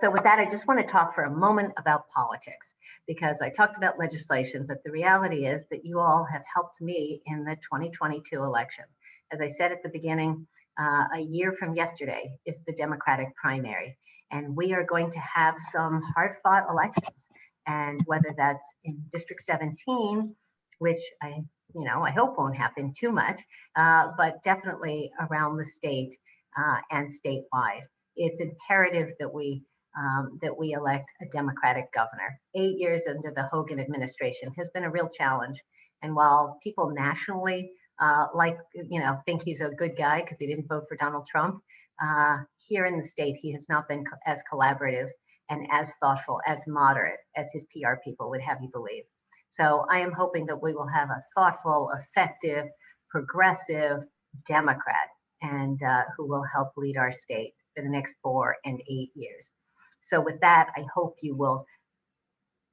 So with that, I just want to talk for a moment about politics, because I talked about legislation, but the reality is that you all have helped me in the 2022 election. As I said at the beginning, a year from yesterday is the Democratic primary, and we are going to have some hard-fought elections. And whether that's in District 17, which I hope won't happen too much, but definitely around the state and statewide. It's imperative that we elect a Democratic governor. 8 years into the Hogan administration has been a real challenge. And while people nationally think he's a good guy because he didn't vote for Donald Trump, here in the state, he has not been as collaborative and as thoughtful, as moderate as his PR people would have you believe. So I am hoping that we will have a thoughtful, effective, progressive Democrat, and who will help lead our state for the next 4 and 8 years. So with that, I hope you will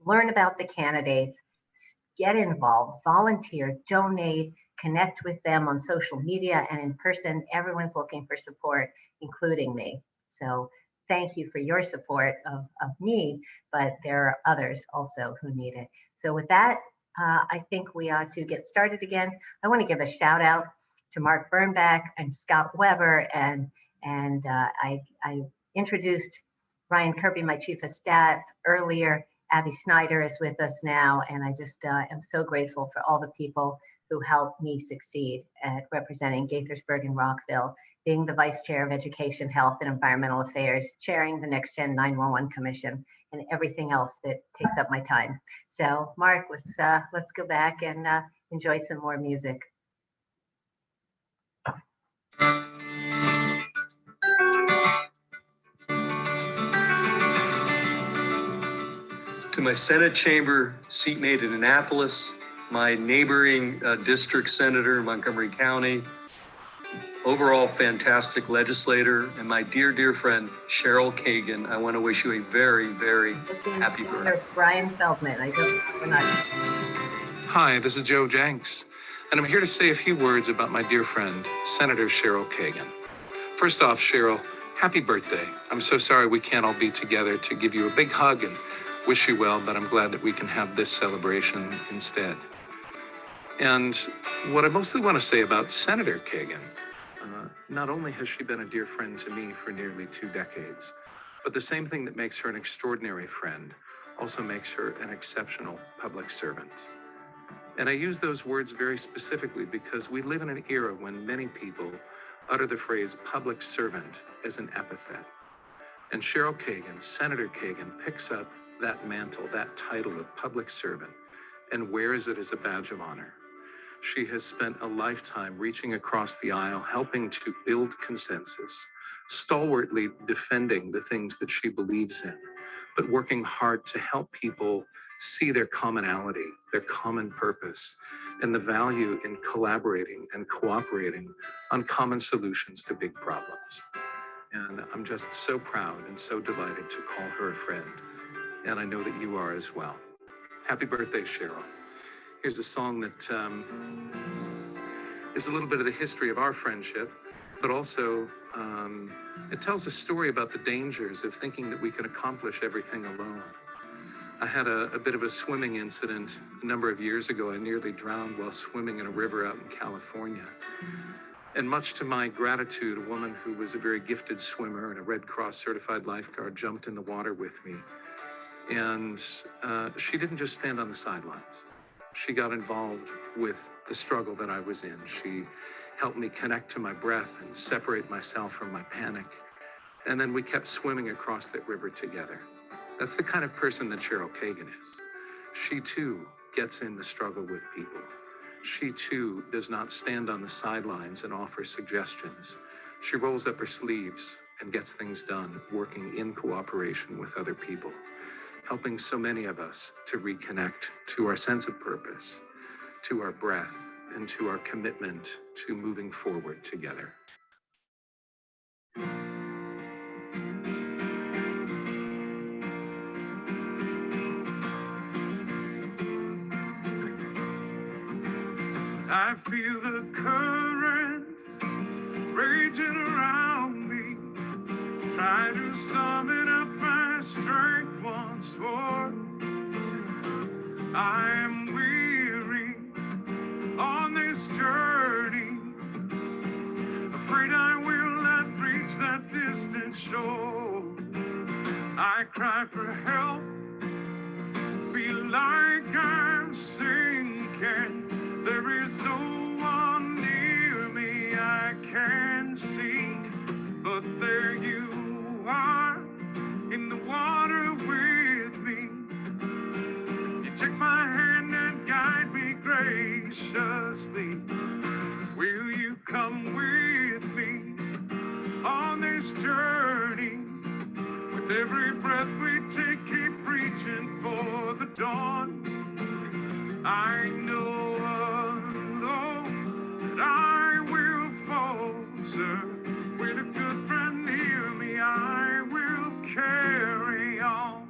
learn about the candidates, get involved, volunteer, donate, connect with them on social media and in person. Everyone's looking for support, including me. So thank you for your support of me, but there are others also who need it. So with that, I think we ought to get started again. I want to give a shout out to Mark Birnbach and Scott Weber, and I introduced Ryan Kirby, my chief of staff, earlier. Abby Snyder is with us now, and I just am so grateful for all the people who helped me succeed at representing Gaithersburg and Rockville, being the vice chair of Education, Health, and Environmental Affairs, chairing the Next Gen 911 Commission, and everything else that takes up my time. So, Mark, let's go back and enjoy some more music. To my Senate chamber seatmate in Annapolis, my neighboring district senator in Montgomery County, overall fantastic legislator, and my dear, dear friend, Cheryl Kagan, I want to wish you a very, very happy birthday. Brian Feldman, Hi, this is Joe Jenks, and I'm here to say a few words about my dear friend, Senator Cheryl Kagan. First off, Cheryl, happy birthday. I'm so sorry we can't all be together to give you a big hug and wish you well, but I'm glad that we can have this celebration instead. And what I mostly want to say about Senator Kagan, not only has she been a dear friend to me for nearly 2 decades, but the same thing that makes her an extraordinary friend also makes her an exceptional public servant. And I use those words very specifically because we live in an era when many people utter the phrase public servant as an epithet. And Cheryl Kagan, Senator Kagan, picks up that mantle, that title of public servant, and wears it as a badge of honor. She has spent a lifetime reaching across the aisle, helping to build consensus, stalwartly defending the things that she believes in, but working hard to help people see their commonality, their common purpose, and the value in collaborating and cooperating on common solutions to big problems. And I'm just so proud and so delighted to call her a friend. And I know that you are as well. Happy birthday, Cheryl. Here's a song that is a little bit of the history of our friendship, but also it tells a story about the dangers of thinking that we can accomplish everything alone. I had a bit of a swimming incident a number of years ago. I nearly drowned while swimming in a river out in California. And much to my gratitude, a woman who was a very gifted swimmer and a Red Cross certified lifeguard jumped in the water with me. And she didn't just stand on the sidelines. She got involved with the struggle that I was in. She helped me connect to my breath and separate myself from my panic. And then we kept swimming across that river together. That's the kind of person that Cheryl Kagan is. She too gets in the struggle with people. She too does not stand on the sidelines and offer suggestions. She rolls up her sleeves and gets things done, working in cooperation with other people, helping so many of us to reconnect to our sense of purpose, to our breath, and to our commitment to moving forward together. I feel the current raging around me. Try to summon up my strength once more. I am weary on this journey, afraid I will not reach that distant shore. I cry for help, feel like I'm sinking. There is no one near me I can see, but there you are in the water with me. You take my hand and guide me graciously. Will you come with me on this journey? With every breath we take, keep reaching for the dawn. I know alone that I will falter. With a good friend near me, I will carry on.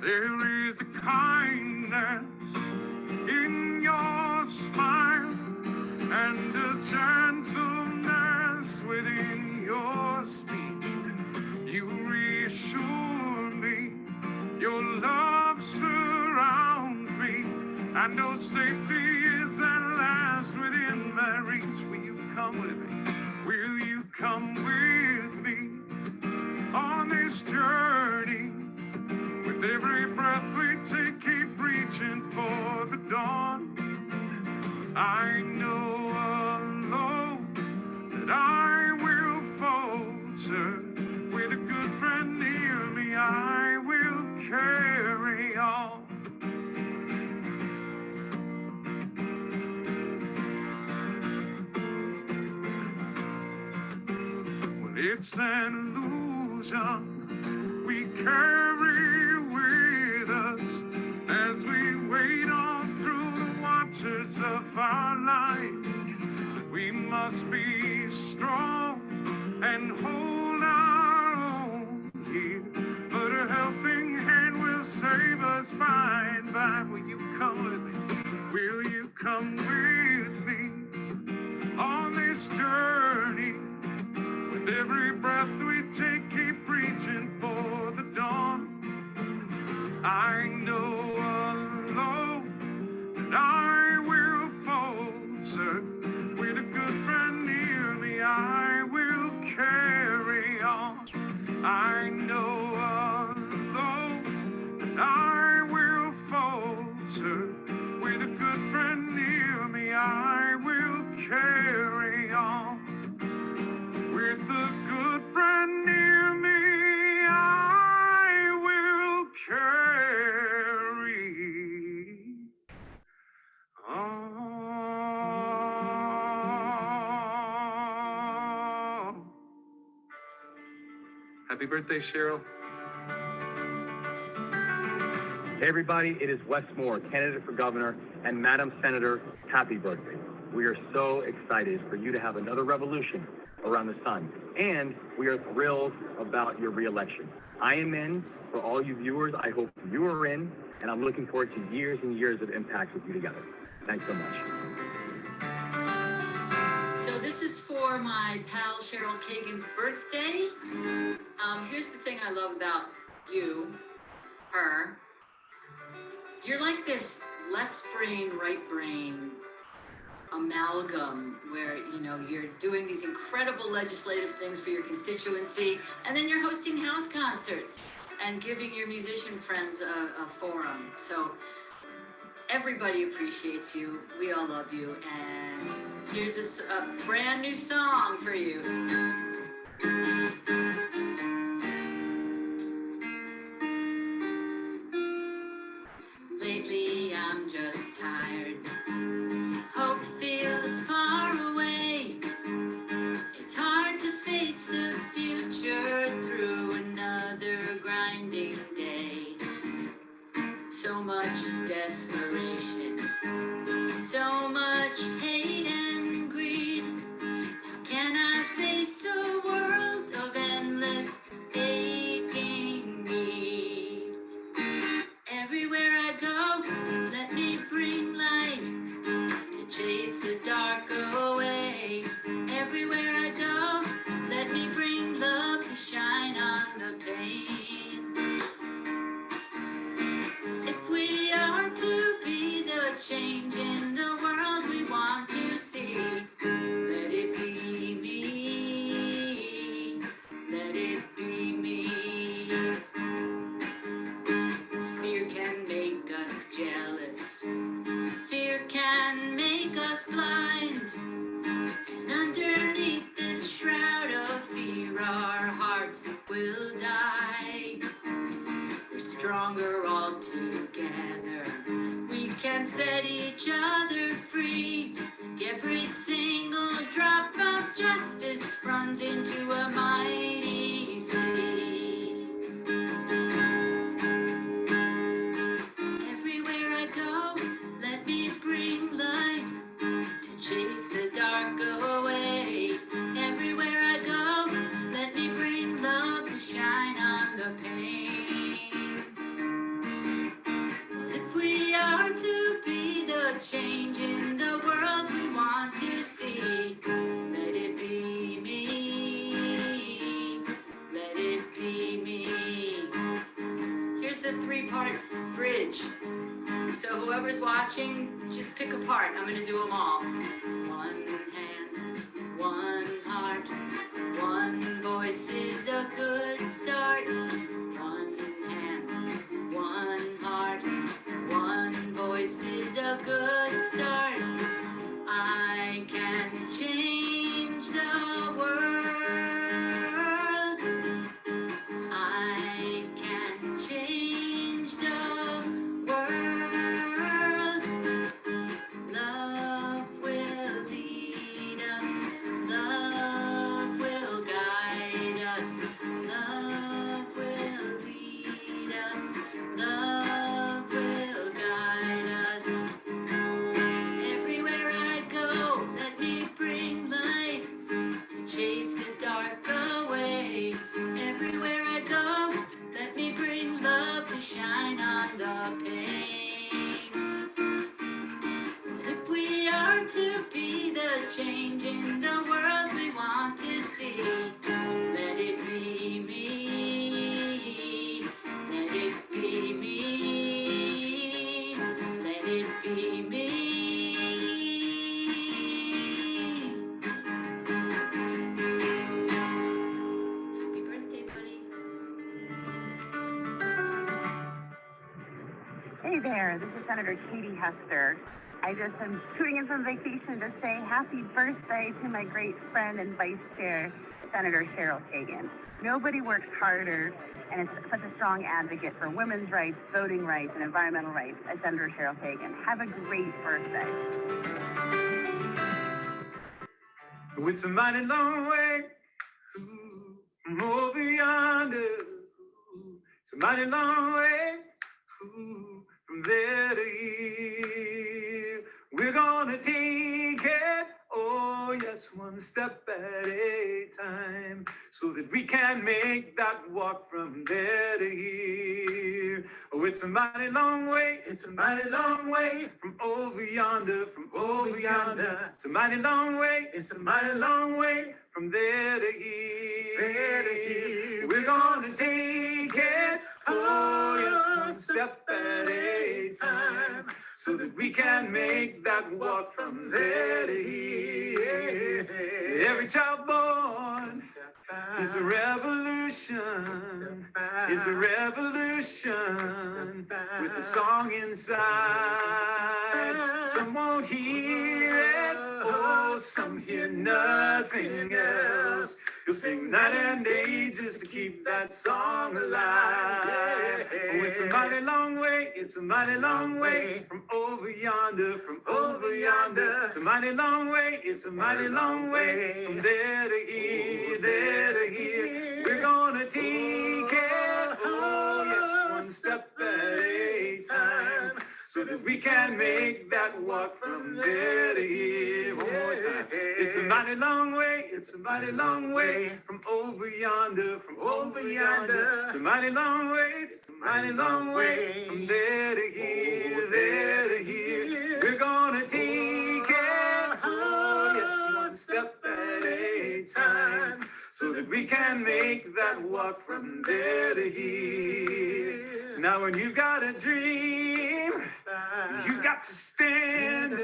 There is a kindness in your smile and a gentleness within your speech. You reassure me, your love surrounds me. I know safety is at last within my reach. Will you come with me? Will you come with me on this journey? With every breath we take, keep reaching for the dawn. I know alone that I will falter. With a good friend near me, I will carry on. Well, it's an illusion we carry with us as we wade on through the waters of our lives. We must be strong and hold our own here, but a helping hand will save us by and by. Will you come with me? Will you come with me on this journey? With every breath we take, keep reaching for the dawn. I know alone that I will falter. With a good friend near me, I will carry on. I know alone that I will falter. With a good friend near me, I will carry on. With a good friend near me, I will carry on. Happy birthday, Cheryl. Hey everybody, it is Wes Moore, candidate for governor, and Madam Senator, happy birthday. We are so excited for you to have another revolution around the sun, and we are thrilled about your re-election. I am in. For all you viewers, I hope you are in, and I'm looking forward to years and years of impact with you together. Thanks so much. So this is for my pal Cheryl Kagan's birthday. Here's the thing I love about you, her. You're like this left brain, right brain amalgam where, you know, you're doing these incredible legislative things for your constituency, and then you're hosting house concerts and giving your musician friends a forum. So everybody appreciates you. We all love you. And here's a brand new song for you. Lately I'm just tired. Hope feels far away. much desperation, so much hate and greed. How can I face a world of endless aching need? Everywhere I go, let me bring light to chase the dark away. Everywhere I go, let me bring love to shine on the pain. If we are to be the change in the world we want to see, let it be me. Let it be me. Fear can make us jealous. Fear can make us blind. And underneath this shroud of fear, our hearts will die. We're stronger all together. We can set each other free. Every single drop of justice runs into a mighty sea. Everywhere I go, let me bring light to chase the dark away. Everywhere I go, let me bring love to shine on the pain. If we are to be the change in the world we want to see, let it be me. Let it be me. Here's the three-part bridge. So whoever's watching, just pick a part. I'm gonna do them all. One hand, one heart, one voice is a good start. One hand, one heart, one voice is a good start. I can change the world. I can change the world. Love will lead us. Love will guide us. Love will lead us. Love will guide us. Everywhere I go, let me bring light to chase the dark away. Everywhere I go, let me bring love to shine on the pain. If we are to be the change in the world we want to see, let it be me. Let it be me. Let it be me. Happy birthday, buddy. Hey there, this is Senator Katie Hester. I just am tuning in from vacation to say happy birthday to my great friend and Vice Chair, Senator Cheryl Kagan. Nobody works harder and is such a strong advocate for women's rights, voting rights, and environmental rights as Senator Cheryl Kagan. Have a great birthday. It's a mighty long way from over yonder. It's a mighty long way from there to here. We're gonna take it, oh yes, one step at a time, so that we can make that walk from there to here. Oh, it's a mighty long way, it's a mighty long way from over yonder, from over yonder. It's a mighty long way, it's a mighty long way from there to here. There to here. We're gonna take it, oh yes, one step at a time, so that we can make that walk from there to here. Every child born is a revolution, is a revolution with a song inside. Some won't hear it, oh, some hear nothing else. You'll sing night and day just to keep that song alive. Oh, it's a mighty long way, it's a mighty long way from over yonder, from over yonder. It's a mighty long way, it's a mighty long way from there to here, there to here. We're gonna take it, oh yes, one step at a time, so that we can make that walk from there to here. One more time. It's a mighty long way, it's a mighty long way from over yonder, from over yonder. It's a mighty long way, it's a mighty long way from there to here, there to here. We're gonna take it, oh yes, one step at a time, so that we can make that walk from there to here. Now when you got a dream, you got to stand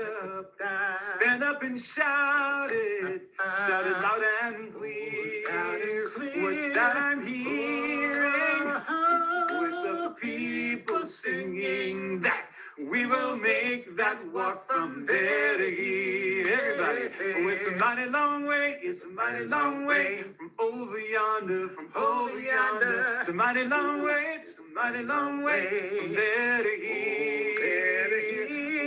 up and shout it loud and clear. What's that I'm hearing? It's the voice of the people singing that we will make that walk from there to here. Everybody, oh, it's a mighty long way, it's a mighty long way from over yonder, from over yonder. It's a mighty long way, it's a mighty long way from there to here.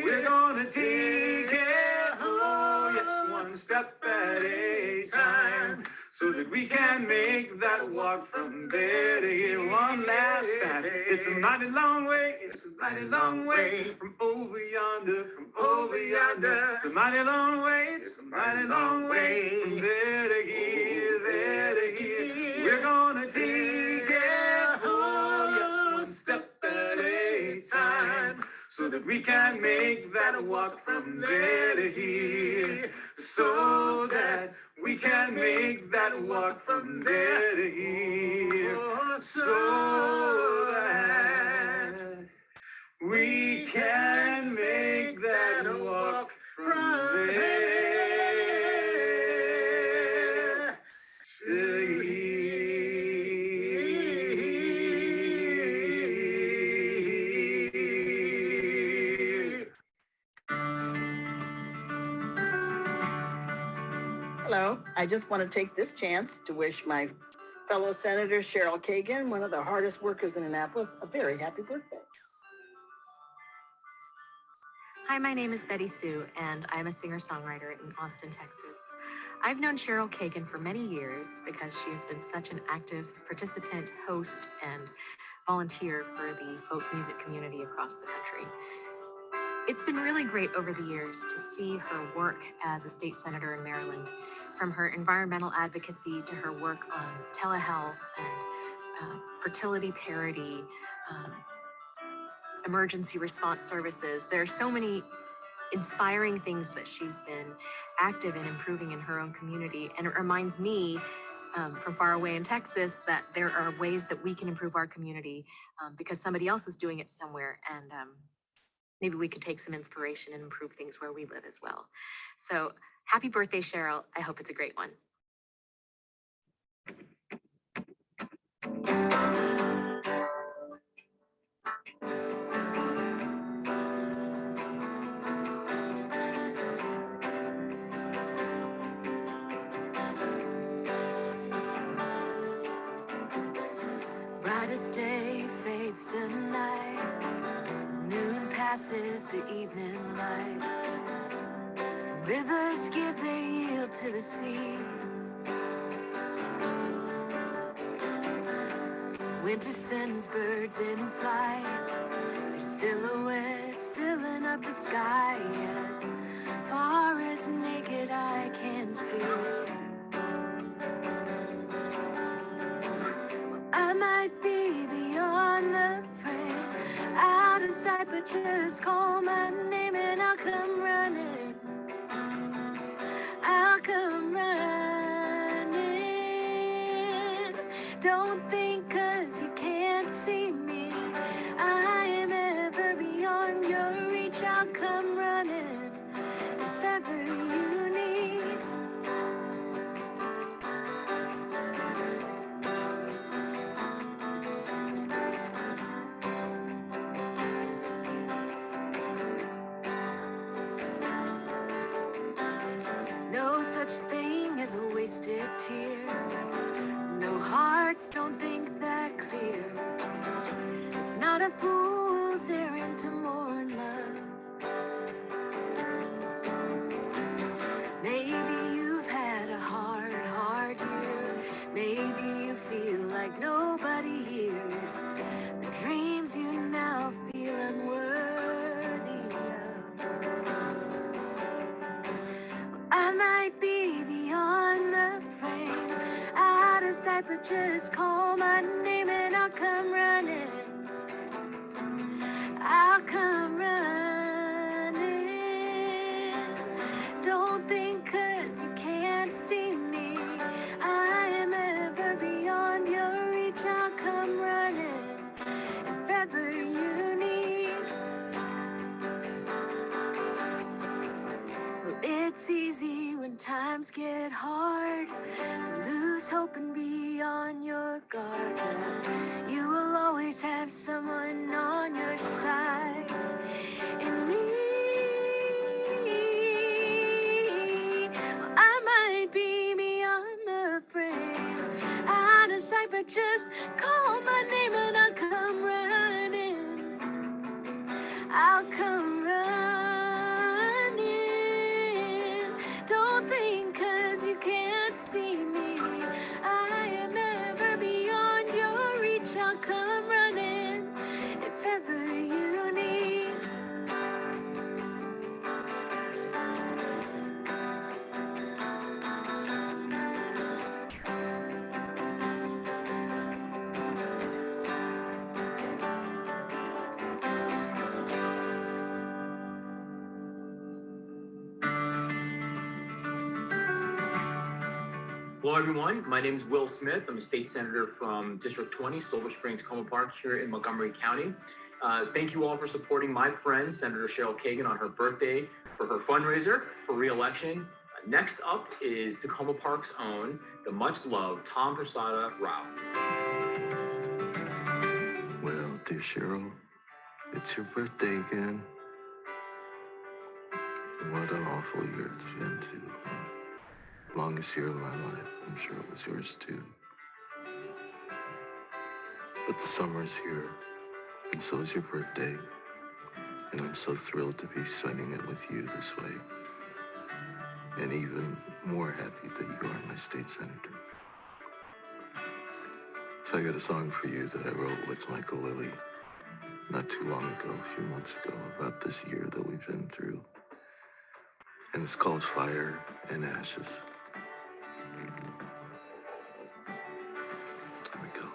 We're gonna take it, oh yes, one step at a time, so that we can make that walk from there to here. One last time. It's a mighty long way, it's a mighty long way from over yonder, from over yonder. It's a mighty long way, it's a mighty long way from there to here, there to here. We're gonna take it, oh yes, one step at a time, so that we can make that walk from there to here, so that we can make that walk from there to here, so that we can make that walk from there to here. Hello, I just want to take this chance to wish my fellow Senator Cheryl Kagan, one of the hardest workers in Annapolis, a very happy birthday. Hi, my name is Betty Sue, and I'm a singer-songwriter in Austin, Texas. I've known Cheryl Kagan for many years because she has been such an active participant, host, and volunteer for the folk music community across the country. It's been really great over the years to see her work as a state senator in Maryland, from her environmental advocacy to her work on telehealth and fertility parity, emergency response services. There are so many inspiring things that she's been active in improving in her own community. And it reminds me from far away in Texas that there are ways that we can improve our community because somebody else is doing it somewhere. And maybe we could take some inspiration and improve things where we live as well. So happy birthday, Cheryl. I hope it's a great one. Brightest day fades to night, noon passes to evening light. Rivers give their yield to the sea. Winter sends birds in flight, their silhouettes filling up the sky as far as naked eye can see. I might be beyond the frame, out of sight, but just call my name and I'll come running. I'll come running. Don't think 'cause you can't see me, I am ever beyond your reach. I'll come running if ever you need. No such thing as a wasted tear. No hearts don't think that clear. It's not a fool's errand to mourn love. Maybe you've had a hard year. Maybe you feel like nobody hears the dreams you now feel unworthy. I might be beyond the frame, out of sight, but just call my name and I'll come running. I'll come running. Don't think 'cause you can't see me, I am ever beyond your reach. I'll come running if ever you need. Well, it's easy when times get hard to lose hope and be on your guard. You will always have someone on your side. And me, well, I might be beyond the frame, out of sight, but just call my name and I'll come running. I'll come running. Don't think 'cause you can't see me, I am ever beyond your reach. I'll come running if ever you need. Hello, everyone. My name is Will Smith. I'm a state senator from District 20, Silver Springs, Coma Park, here in Montgomery County. Thank you all for supporting my friend, Senator Cheryl Kagan, on her birthday for her fundraiser for re-election. Next up is Tacoma Park's own, the much-loved Tom Prasada Rao. Well, dear Cheryl, it's your birthday again. What an awful year it's been, too. Longest year of my life. I'm sure it was yours, too. But the summer's here, and so is your birthday. And I'm so thrilled to be spending it with you this way. And even more happy that you are my state senator. So I got a song for you that I wrote with Michael Lilly not too long ago, a few months ago, about this year that we've been through. And it's called Fire and Ashes. Here we go.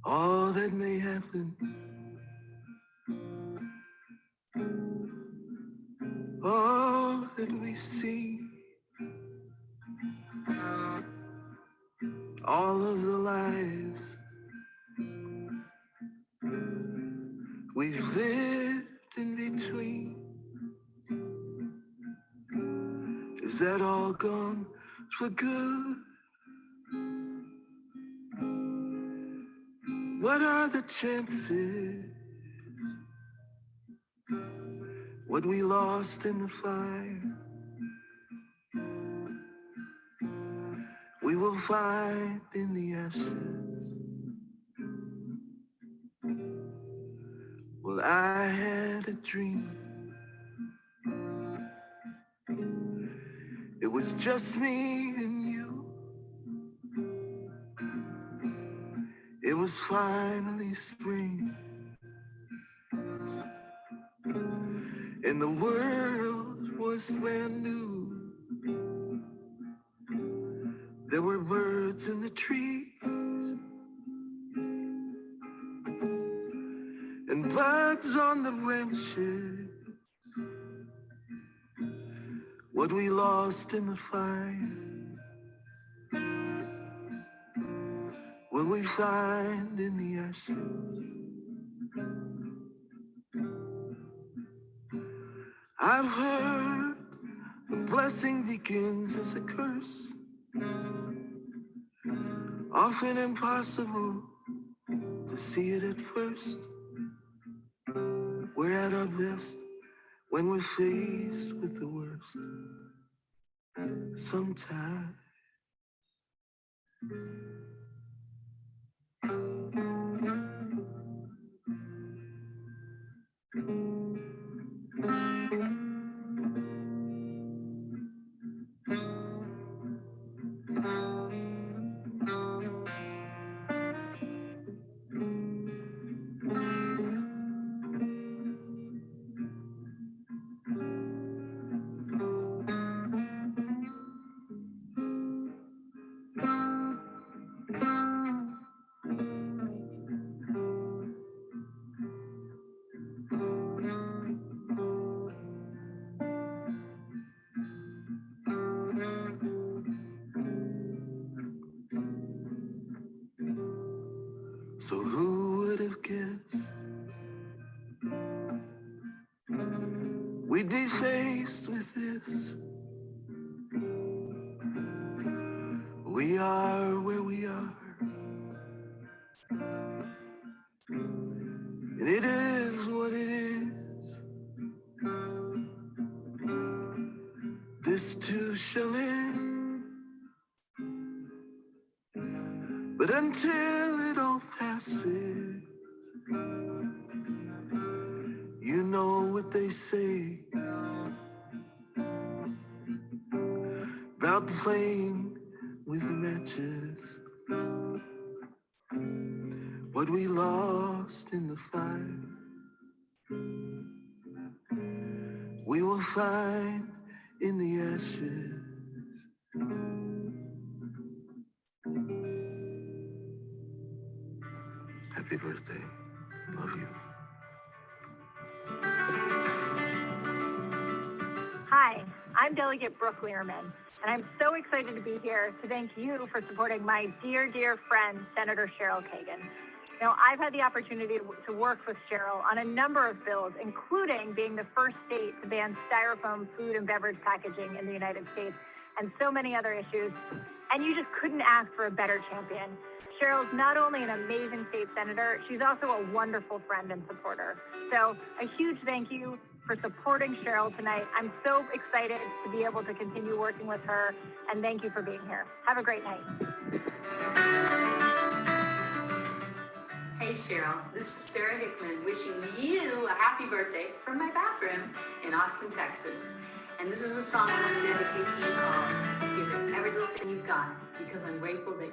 All that may happen, all that we've seen, all of the lives we've lived in between, is that all gone for good? What are the chances? What we lost in the fire, we will find in the ashes. Well, I had a dream. It was just me and you. It was finally spring. And the world was brand new. There were birds in the trees and buds on the branches. What we lost in the fire, will we find in the ashes? I've heard a blessing begins as a curse. Often impossible to see it at first. We're at our best when we're faced with the worst. Sometimes of gifts, we'd be faced with this. We are where we are, and it is what it is. This too shall end, but until it all passes, you know what they say about playing with matches. What we lost in the fire, we will find in the ashes. Happy birthday. Love you. Hi, I'm Delegate Brooke Learman, and I'm so excited to be here to thank you for supporting my dear, dear friend, Senator Cheryl Kagan. Now, I've had the opportunity to work with Cheryl on a number of bills, including being the first state to ban styrofoam food and beverage packaging in the United States, and so many other issues. And you just couldn't ask for a better champion. Cheryl's not only an amazing state senator, she's also a wonderful friend and supporter. So a huge thank you for supporting Cheryl tonight. I'm so excited to be able to continue working with her, and thank you for being here. Have a great night. Hey Cheryl, this is Sarah Hickman wishing you a happy birthday from my bathroom in Austin, Texas. And this is a song I want to dedicate to you all. Give it every little thing you've got because I'm grateful that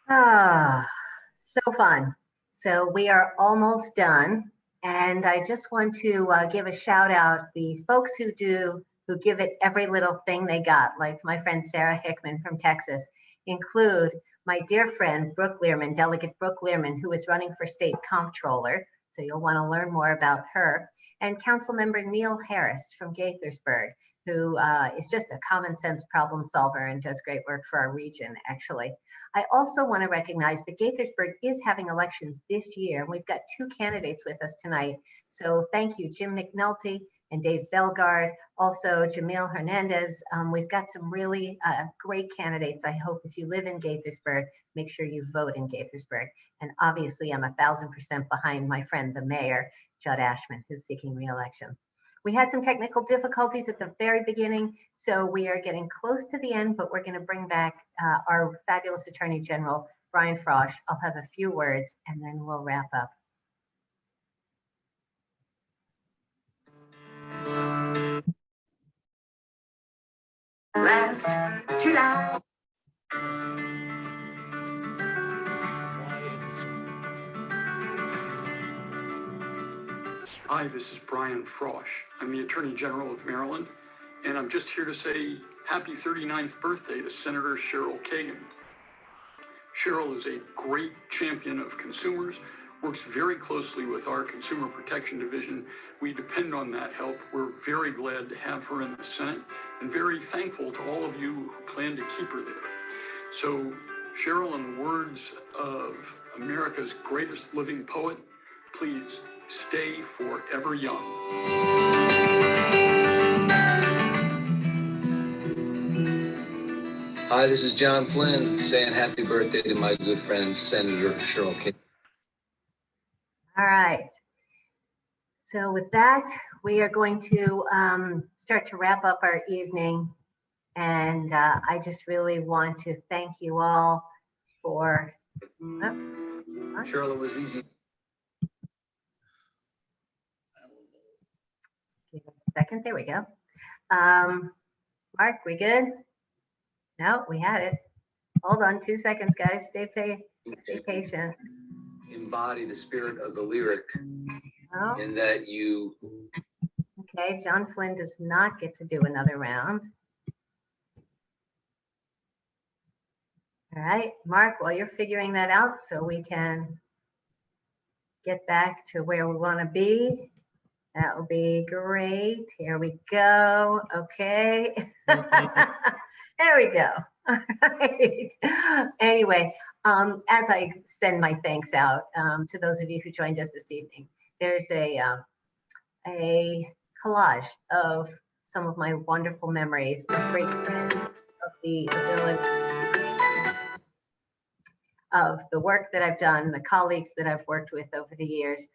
Ah, so fun. So we are almost done. And I just want to give a shout out the folks who give it every little thing they got, like my friend Sarah Hickman from Texas, include my dear friend Brooke Learman, Delegate Brooke Learman, who is running for state comptroller. So you'll want to learn more about her. And Councilmember Neil Harris from Gaithersburg, who is just a common sense problem solver and does great work for our region, actually. I also want to recognize that Gaithersburg is having elections this year. We've got 2 candidates with us tonight. So thank you, Jim McNulty and Dave Belgard, also Jamil Hernandez. We've got some really great candidates. I hope if you live in Gaithersburg, make sure you vote in Gaithersburg. And obviously I'm 1,000% behind my friend, the mayor, Judd Ashman, who's seeking re-election. We had some technical difficulties at the very beginning, so we are getting close to the end, but we're going to bring back our fabulous Attorney General, Brian Frosch. I'll have a few words and then we'll wrap up. Last July. Hi, this is Brian Frosch. I'm the Attorney General of Maryland, and I'm just here to say happy 39th birthday to Senator Cheryl Kagan. Cheryl is a great champion of consumers, works very closely with our Consumer Protection Division. We depend on that help. We're very glad to have her in the Senate and very thankful to all of you who plan to keep her there. So, Cheryl, in the words of America's greatest living poet, please stay forever young. Hi, this is John Flynn saying happy birthday to my good friend, Senator Cheryl Kagan. All right. So with that, we are going to start to wrap up our evening. And I just really want to thank you all for... Cheryl, it was easy. Give us a second. There we go. Mark, we good? No, we had it. Hold on 2 seconds, guys. Stay patient. Embody the spirit of the lyric Oh, in that you... okay, John Flynn does not get to do another round. All right, Mark, while you're figuring that out so we can get back to where we want to be, that would be great. Here we go. Okay. There we go. All right. Anyway, as I send my thanks out to those of you who joined us this evening, there's a collage of some of my wonderful memories of great friends, of the ability, of the work that I've done, the colleagues that I've worked with over the years,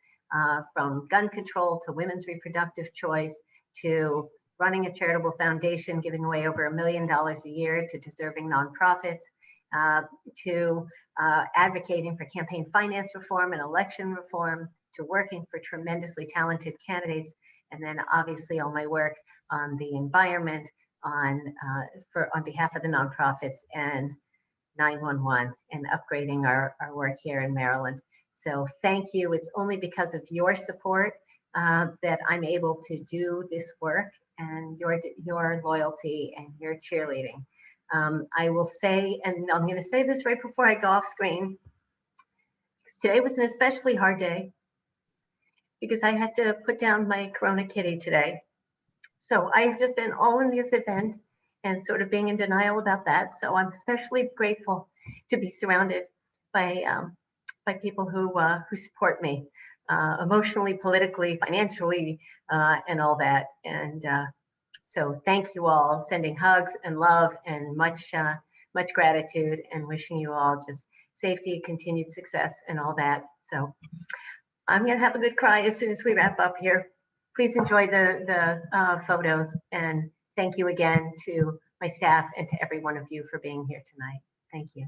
from gun control to women's reproductive choice to running a charitable foundation, giving away over $1 million a year to deserving nonprofits, to advocating for campaign finance reform and election reform, to working for tremendously talented candidates, and then obviously all my work on the environment, on behalf of the nonprofits and 911 and upgrading our work here in Maryland. So thank you. It's only because of your support that I'm able to do this work, and your loyalty and your cheerleading. I will say, and I'm going to say this right before I go off screen, today was an especially hard day because I had to put down my Corona kitty today. So I've just been all in this event and sort of being in denial about that. So I'm especially grateful to be surrounded by people who support me emotionally, politically, financially, and all that. And so thank you all, sending hugs and love and much gratitude, and wishing you all just safety, continued success, and all that. So I'm gonna have a good cry as soon as we wrap up here. Please enjoy the photos, and thank you again to my staff and to every one of you for being here tonight. Thank you.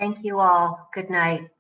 Thank you all. Good night.